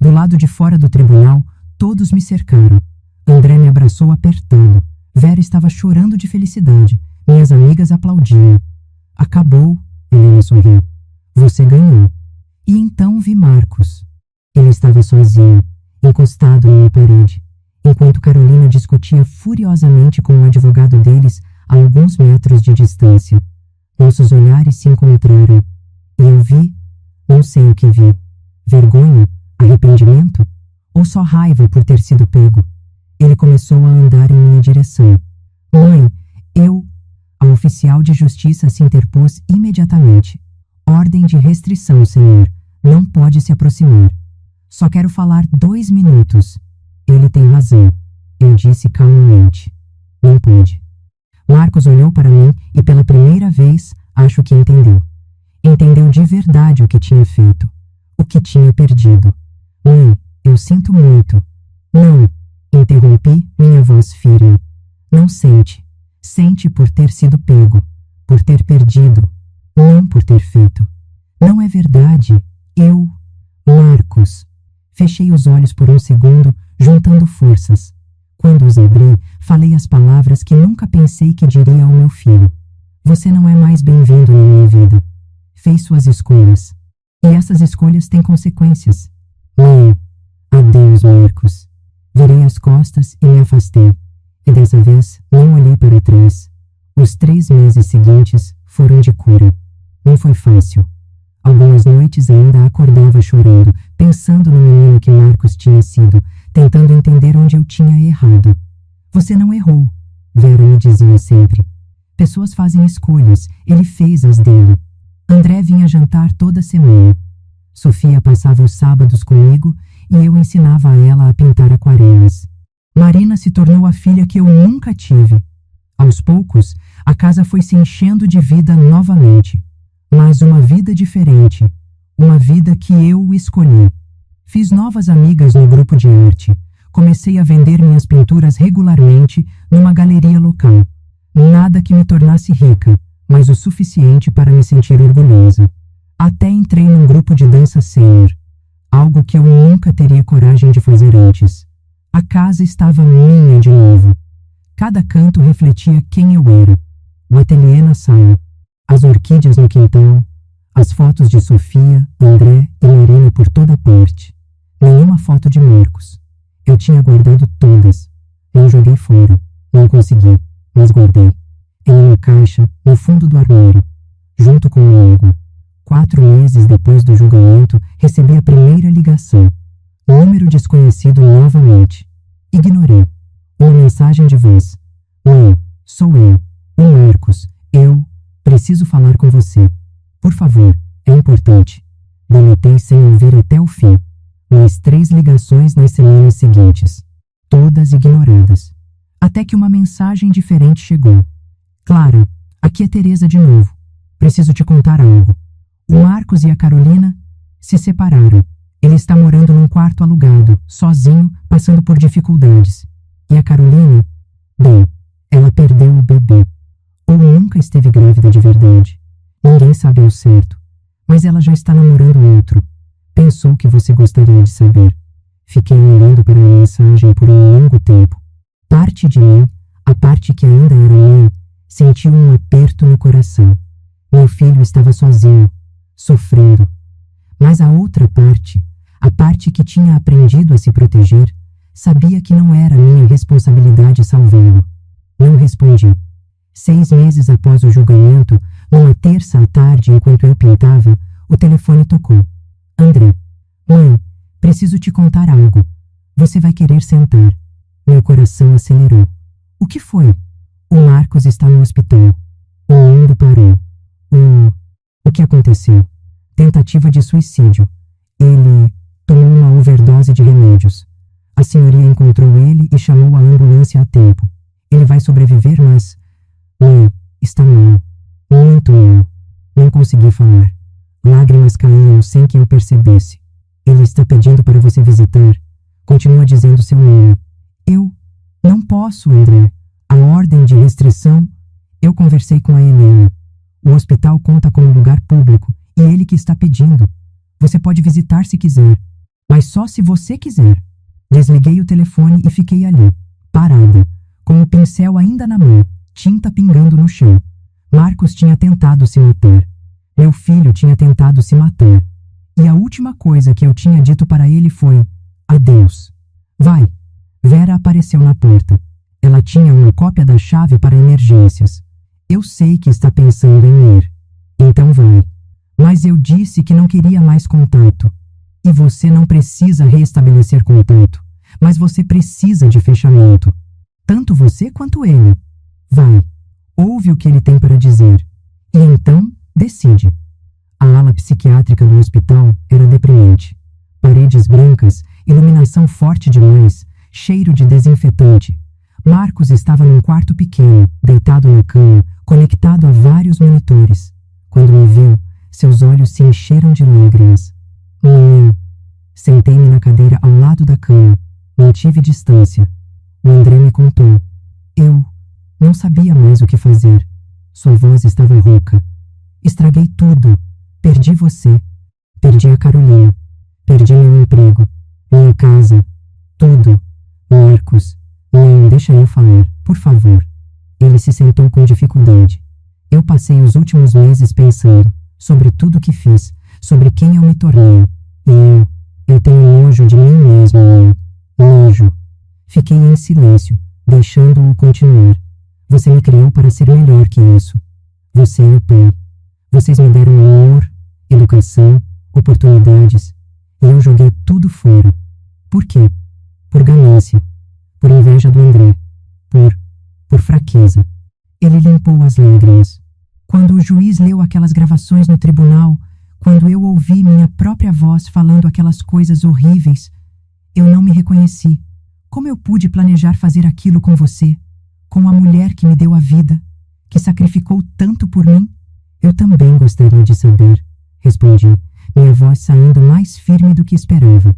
Do lado de fora do tribunal, todos me cercaram. André me abraçou apertado. Vera estava chorando de felicidade. Minhas amigas aplaudiam. Acabou, Helena sorriu. Você ganhou. E então vi Marcos. Ele estava sozinho, encostado em uma parede, enquanto Carolina discutia furiosamente com o advogado deles a alguns metros de distância. Nossos olhares se encontraram, e eu vi, não sei o que vi, vergonha, arrependimento, ou só raiva por ter sido pego. Ele começou a andar em minha direção. Mãe, A oficial de justiça se interpôs imediatamente. Ordem de restrição, senhor. Não pode se aproximar. Só quero falar 2 minutos. Ele tem razão, eu disse calmamente. Não pode. Marcos olhou para mim e pela primeira vez acho que entendeu. Entendeu de verdade o que tinha feito, o que tinha perdido. Mãe, eu sinto muito. Não, interrompi minha voz firme. Não sente. Sente por ter sido pego, por ter perdido, não por ter feito. Não é verdade. Marcos. Fechei os olhos por um segundo, juntando forças. Quando os abri, falei as palavras que nunca pensei que diria ao meu filho. Você não é mais bem-vindo na minha vida. Fez suas escolhas. E essas escolhas têm consequências. Mãe, adeus, Marcos. Virei as costas e me afastei. E dessa vez não olhei para trás. Os 3 meses seguintes foram de cura. Não foi fácil. Algumas noites ainda acordava chorando, pensando no menino que Marcos tinha sido, tentando entender onde eu tinha errado. Você não errou, Vera me dizia sempre. Pessoas fazem escolhas, ele fez as dele. André vinha jantar toda semana. Sofia passava os sábados comigo e eu ensinava a ela a pintar aquarelas. Marina se tornou a filha que eu nunca tive. Aos poucos, a casa foi se enchendo de vida novamente. Mas uma vida diferente. Uma vida que eu escolhi. Fiz novas amigas no grupo de arte. Comecei a vender minhas pinturas regularmente numa galeria local. Nada que me tornasse rica, mas o suficiente para me sentir orgulhosa. Até entrei num grupo de dança sênior. Algo que eu nunca teria coragem de fazer antes. A casa estava minha de novo. Cada canto refletia quem eu era. O ateliê na sala, as orquídeas no quintal, as fotos de Sofia, André e Marina por toda parte. Nenhuma foto de Marcos. Eu tinha guardado todas. Não joguei fora. Não consegui, mas guardei. Em uma caixa, no fundo do armário, junto com o logo. 4 meses depois do julgamento, recebi a primeira ligação. Número desconhecido novamente. Ignorei. Uma mensagem de voz. Mãe, sou eu, o Marcos. Preciso falar com você. Por favor, é importante. Deletei sem ouvir até o fim. Mais 3 ligações nas semanas seguintes. Todas ignoradas. Até que uma mensagem diferente chegou. Clara, aqui é Teresa de novo. Preciso te contar algo. O Marcos e a Carolina se separaram. Ele está morando num quarto alugado, sozinho, passando por dificuldades. E a Carolina? Bem, ela perdeu o bebê. Ou nunca esteve grávida de verdade. Ninguém sabe ao certo. Mas ela já está namorando outro. Pensou que você gostaria de saber. Fiquei olhando para a mensagem por um longo tempo. Parte de mim, a parte que ainda era minha, sentiu um aperto no coração. Meu filho estava sozinho, sofrendo. Mas a outra parte, a parte que tinha aprendido a se proteger, sabia que não era minha responsabilidade salvá-lo. Não respondi. 6 meses após o julgamento, numa terça à tarde enquanto eu pintava, o telefone tocou. André. Mãe, preciso te contar algo. Você vai querer sentar. Meu coração acelerou. O que foi? O Marcos está no hospital. O mundo parou. O que aconteceu? Tentativa de suicídio. Ele tomou uma overdose de remédios. A senhoria encontrou ele e chamou a ambulância a tempo. Ele vai sobreviver, mas... Mãe, está mal. Muito mal. Não consegui falar. Lágrimas caíam sem que eu percebesse. Ele está pedindo para você visitar. Continua dizendo seu nome. Eu... Não posso, André. A ordem de restrição... Eu conversei com a Helena. O hospital conta como lugar público e ele que está pedindo. Você pode visitar se quiser, mas só se você quiser. Desliguei o telefone e fiquei ali, parada, com o pincel ainda na mão, tinta pingando no chão. Marcos tinha tentado se matar. Meu filho tinha tentado se matar. E a última coisa que eu tinha dito para ele foi: adeus. Vai. Vera apareceu na porta. Ela tinha uma cópia da chave para emergências. Eu sei que está pensando em ir. Então vai. Mas eu disse que não queria mais contato. E você não precisa reestabelecer contato. Mas você precisa de fechamento. Tanto você quanto ele. Vai. Ouve o que ele tem para dizer. E então, decide. A ala psiquiátrica do hospital era deprimente. Paredes brancas, iluminação forte demais, cheiro de desinfetante. Marcos estava num quarto pequeno, deitado na cama, conectado a vários monitores. Quando me viu, seus olhos se encheram de lágrimas. Mãe. Sentei-me na cadeira ao lado da cama. Mantive distância. O André me contou. Eu não sabia mais o que fazer. Sua voz estava rouca. Estraguei tudo. Perdi você. Perdi a Carolina. Perdi meu emprego. Minha casa. Tudo. Marcos. Não, deixa eu falar, por favor. Ele se sentou com dificuldade. Eu passei os últimos meses pensando sobre tudo que fiz, sobre quem eu me tornei. E eu tenho nojo de mim mesmo, mãe. Nojo. Fiquei em silêncio, deixando-o continuar. Você me criou para ser melhor que isso. Você e o pai. Vocês me deram amor, educação, oportunidades. E eu joguei tudo fora. Por quê? Por ganância. Por inveja do André. Por fraqueza. Ele limpou as lágrimas. Quando o juiz leu aquelas gravações no tribunal, quando eu ouvi minha própria voz falando aquelas coisas horríveis, eu não me reconheci. Como eu pude planejar fazer aquilo com você? Com a mulher que me deu a vida, que sacrificou tanto por mim? Eu também gostaria de saber, respondi, minha voz saindo mais firme do que esperava.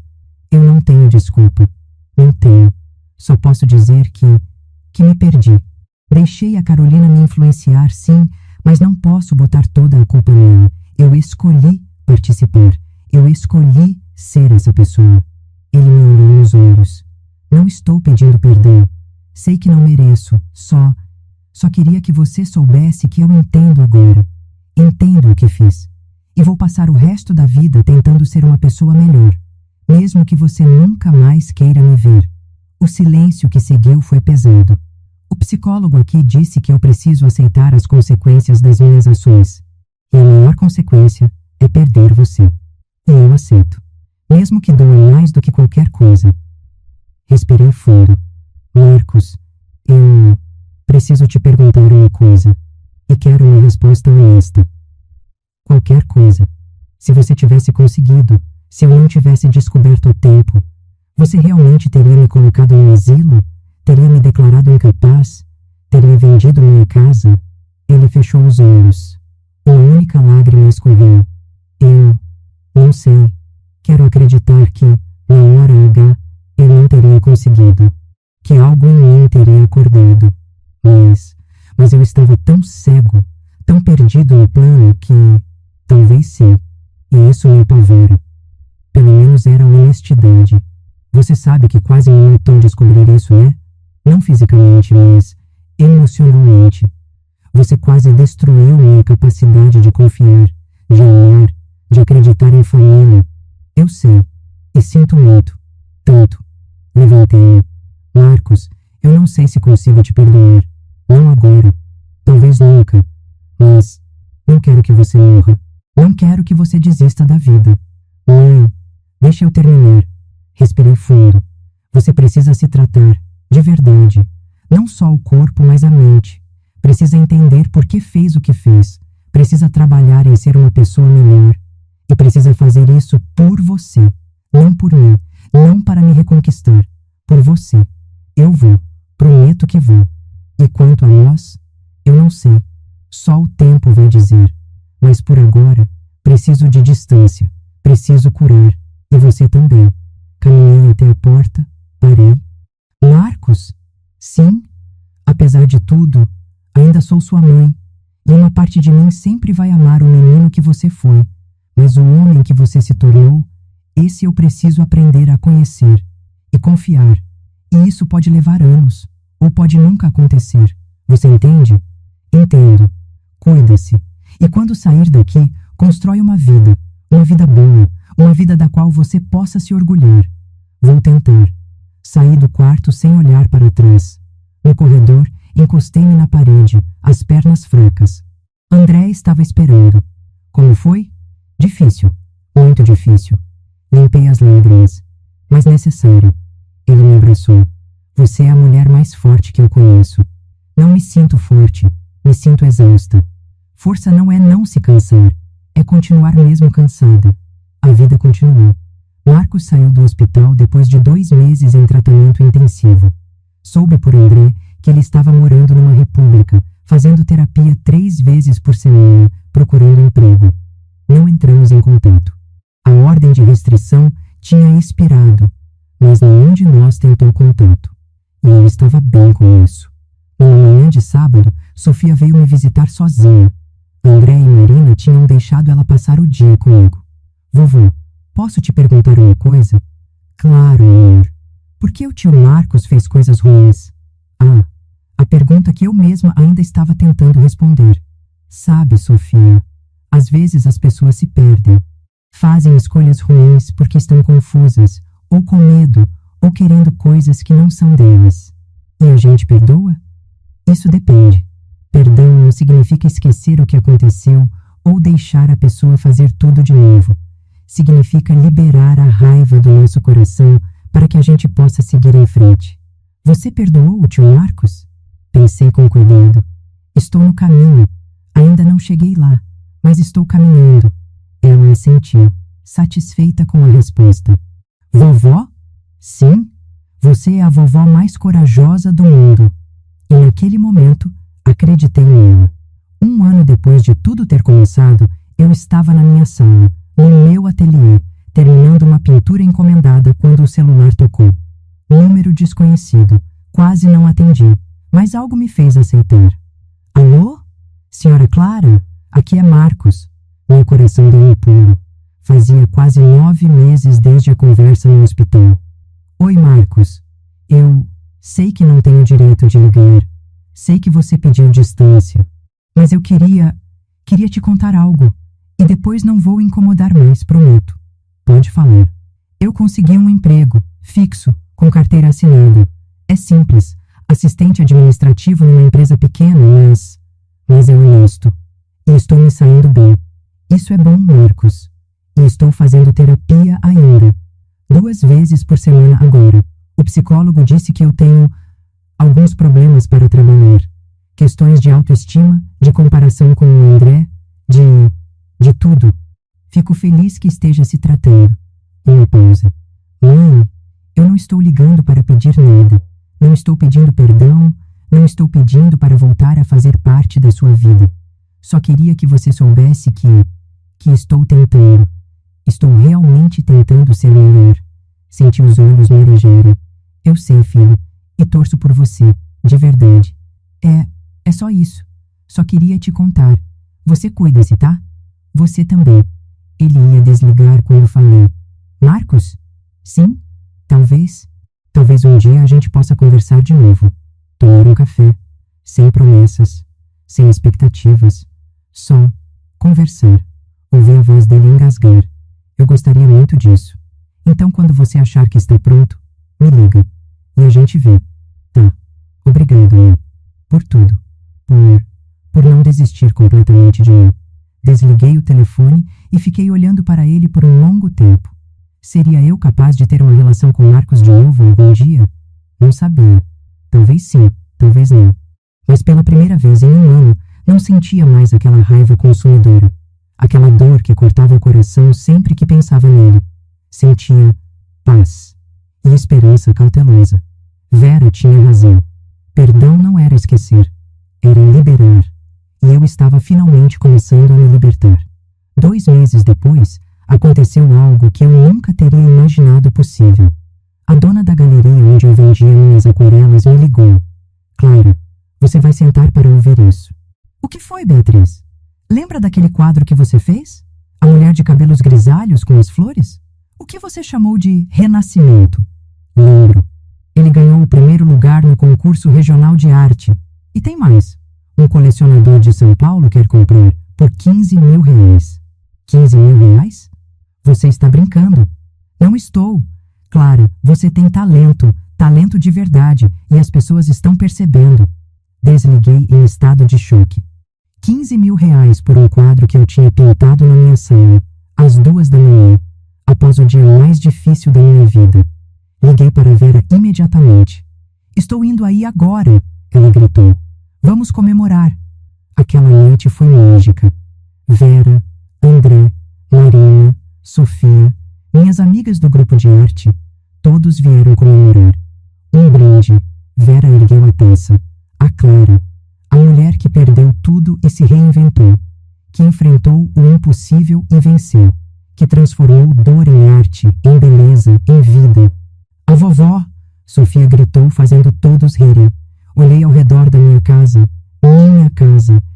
Eu não tenho desculpa. Não tenho. Só posso dizer que me perdi. Deixei a Carolina me influenciar, sim, mas não posso botar toda a culpa nela. Eu escolhi participar. Eu escolhi ser essa pessoa. Ele me olhou nos olhos. Não estou pedindo perdão. Sei que não mereço. Só queria que você soubesse que eu entendo agora. Entendo o que fiz. E vou passar o resto da vida tentando ser uma pessoa melhor. Mesmo que você nunca mais queira me ver. O silêncio que seguiu foi pesado. O psicólogo aqui disse que eu preciso aceitar as consequências das minhas ações. E a maior consequência é perder você. E eu aceito. Mesmo que doa mais do que qualquer coisa. Respirei fundo. Marcos, eu preciso te perguntar uma coisa. E quero uma resposta honesta. Qualquer coisa. Se você tivesse conseguido, se eu não tivesse descoberto a tempo, você realmente teria me colocado no asilo? Teria me declarado incapaz? Teria vendido minha casa? Ele fechou os olhos. Uma única lágrima escorreu. Eu não sei. Quero acreditar que, na hora H, eu não teria conseguido. Que algo em mim teria acordado. Mas eu estava tão cego, tão perdido no plano que... Talvez sim. E isso me apavora. Pelo menos era honestidade. Você sabe que quase me matou descobrir isso, né? Não fisicamente, mas emocionalmente. Você quase destruiu minha capacidade de confiar, de amar, de acreditar em família. Eu sei. E sinto muito. Tanto. Levantei. Marcos, eu não sei se consigo te perdoar. Não agora. Talvez nunca. Mas não quero que você morra. Não quero que você desista da vida. Mãe, deixa eu terminar. Respirei fundo. Você precisa se tratar, de verdade. Não só o corpo, mas a mente. Precisa entender por que fez o que fez. Precisa trabalhar em ser uma pessoa melhor. E precisa fazer isso por você. Não por mim. Não para me reconquistar. Por você. Eu vou. Prometo que vou. E quanto a nós, eu não sei. Só o tempo vai dizer. Mas por agora, preciso de distância. Preciso curar. E você também. Caminhei até a porta. Parei. Marcos? Sim. Apesar de tudo, ainda sou sua mãe. E uma parte de mim sempre vai amar o menino que você foi. Mas o homem que você se tornou, esse eu preciso aprender a conhecer e confiar. E isso pode levar anos, ou pode nunca acontecer. Você entende? Entendo. Cuida-se. E quando sair daqui, constrói uma vida boa, uma vida da qual você possa se orgulhar. Vou tentar. Saí do quarto sem olhar para trás. No corredor, encostei-me na parede, as pernas fracas. André estava esperando. Como foi? Difícil. Muito difícil. Limpei as lágrimas. Mas necessário. Ele me abraçou. Você é a mulher mais forte que eu conheço. Não me sinto forte. Me sinto exausta. Força não é não se cansar. É continuar mesmo cansada. A vida continuou. Marcos saiu do hospital depois de 2 meses em tratamento intensivo. Soube por André que ele estava morando numa república, fazendo terapia 3 vezes por semana, procurando emprego. Não entramos em contato. A ordem de restrição tinha expirado, mas nenhum de nós tentou contato. E eu estava bem com isso. Numa manhã de sábado, Sofia veio me visitar sozinha. André e Marina tinham deixado ela passar o dia comigo. Vovô, posso te perguntar uma coisa? Claro, amor. Por que o tio Marcos fez coisas ruins? Ah, a pergunta que eu mesma ainda estava tentando responder. Sabe, Sofia, às vezes as pessoas se perdem. Fazem escolhas ruins porque estão confusas, ou com medo, ou querendo coisas que não são delas. E a gente perdoa? Isso depende. Perdão não significa esquecer o que aconteceu ou deixar a pessoa fazer tudo de novo. Significa liberar a raiva do nosso coração para que a gente possa seguir em frente. Você perdoou o tio Marcos? Pensei com cuidado. Estou no caminho. Ainda não cheguei lá, mas estou caminhando. Ela assentiu, satisfeita com a resposta. Vovó? Sim, você é a vovó mais corajosa do mundo. E naquele momento, acreditei nela. 1 ano depois de tudo ter começado, eu estava na minha sala, no meu ateliê, terminando uma pintura encomendada quando o celular tocou. Número desconhecido. Quase não atendi, mas algo me fez aceitar. Alô? Senhora Clara? Aqui é Marcos. Meu coração deu um pulo. Fazia quase 9 meses desde a conversa no hospital. Oi, Marcos. Eu sei que não tenho direito de ligar. Sei que você pediu distância. Mas eu queria te contar algo. E depois não vou incomodar mais, prometo. Pode falar. Eu consegui um emprego, fixo, com carteira assinada. É simples. Assistente administrativo numa empresa pequena, mas é honesto. E estou me saindo bem. Isso é bom, Marcos. E estou fazendo terapia ainda. 2 vezes por semana agora. O psicólogo disse que eu tenho alguns problemas para trabalhar. Questões de autoestima, de comparação com o André, de tudo. Fico feliz que esteja se tratando. Uma pausa. Mãe, eu não estou ligando para pedir nada. Não estou pedindo perdão. Não estou pedindo para voltar a fazer parte da sua vida. Só queria que você soubesse que estou tentando. Estou realmente tentando ser melhor. Senti os olhos marejarem. Eu sei, filho, e torço por você, de verdade. É só isso. Só queria te contar. Você cuida-se, tá? Você também. Ele ia desligar quando falei. Marcos? Sim? Talvez um dia a gente possa conversar de novo. Tomar um café. Sem promessas. Sem expectativas. Só conversar. Ouvir a voz dele engasgar. Eu gostaria muito disso. Então, quando você achar que está pronto, me liga. E a gente vê. Tá. Obrigado, mãe. Por tudo. Por não desistir completamente de mim. Desliguei o telefone e fiquei olhando para ele por um longo tempo. Seria eu capaz de ter uma relação com Marcos de novo algum dia? Não sabia. Talvez sim, talvez não. Mas pela primeira vez em 1 ano, não sentia mais aquela raiva consumidora. Aquela dor que cortava o coração sempre que pensava nele. Sentia paz e esperança cautelosa. Vera tinha razão. Perdão não era esquecer. esquecer, era liberar, e eu estava finalmente começando a me libertar. 2 meses depois, aconteceu algo que eu nunca teria imaginado possível. A dona da galeria onde eu vendia minhas aquarelas me ligou. Clara, você vai sentar para ouvir isso. O que foi, Beatriz? Lembra daquele quadro que você fez? A mulher de cabelos grisalhos com as flores? O que você chamou de renascimento? Lembro. Ele ganhou o primeiro lugar no concurso regional de arte. E tem mais. Um colecionador de São Paulo quer comprar por R$ 15.000. R$ 15.000? Você está brincando. Não estou. Clara, você tem talento, talento de verdade, e as pessoas estão percebendo. Desliguei em estado de choque. R$ 15.000 por um quadro que eu tinha pintado na minha sala, às 2 da manhã, após o dia mais difícil da minha vida. Liguei para Vera imediatamente. Estou indo aí agora, ela gritou. Vamos comemorar. Aquela noite foi mágica. Vera, André, Marina, Sofia, minhas amigas do grupo de arte, todos vieram comemorar. Um brinde. Vera ergueu a taça. A Clara, a mulher que perdeu tudo e se reinventou, que enfrentou o impossível e venceu, que transformou dor em arte, em beleza, em vida. A vovó, Sofia gritou, fazendo todos rirem. Olhei ao redor da minha casa,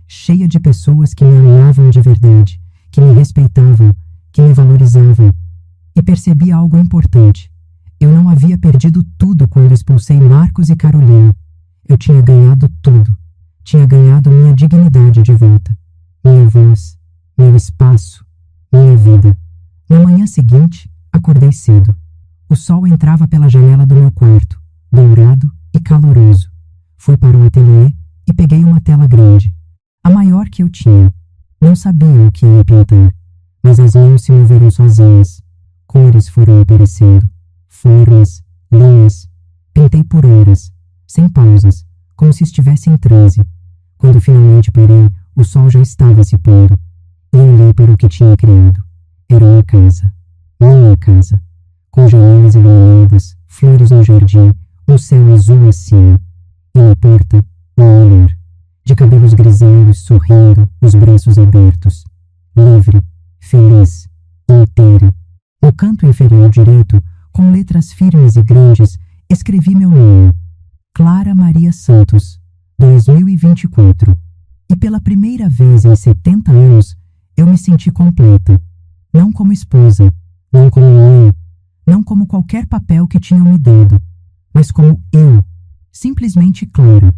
cheia de pessoas que me amavam de verdade, que me respeitavam, que me valorizavam. E percebi algo importante. Eu não havia perdido tudo quando expulsei Marcos e Carolina. Eu tinha ganhado tudo. Tinha ganhado minha dignidade de volta. Minha voz, meu espaço, minha vida. Na manhã seguinte, acordei cedo. O sol entrava pela janela do meu quarto, dourado e caloroso. Fui para o ateliê e peguei uma tela grande, a maior que eu tinha. Não sabia o que ia pintar, mas as mãos se moveram sozinhas. Cores foram aparecendo, formas, linhas. Pintei por horas, sem pausas, como se estivesse em transe. Quando finalmente parei, o sol já estava se pondo. E olhei para o que tinha criado. Era uma casa, minha casa, com janelas iluminadas, flores no jardim, um céu azul acima. E na porta, uma mulher, de cabelos grisalhos, sorrindo, os braços abertos, livre, feliz, inteira. No canto inferior direito, com letras firmes e grandes, escrevi meu nome, Clara Maria Santos, 2024. E pela primeira vez em 70 anos, eu me senti completa. Não como esposa, não como mãe, não como qualquer papel que tinham me dado, mas como eu, simplesmente Clara.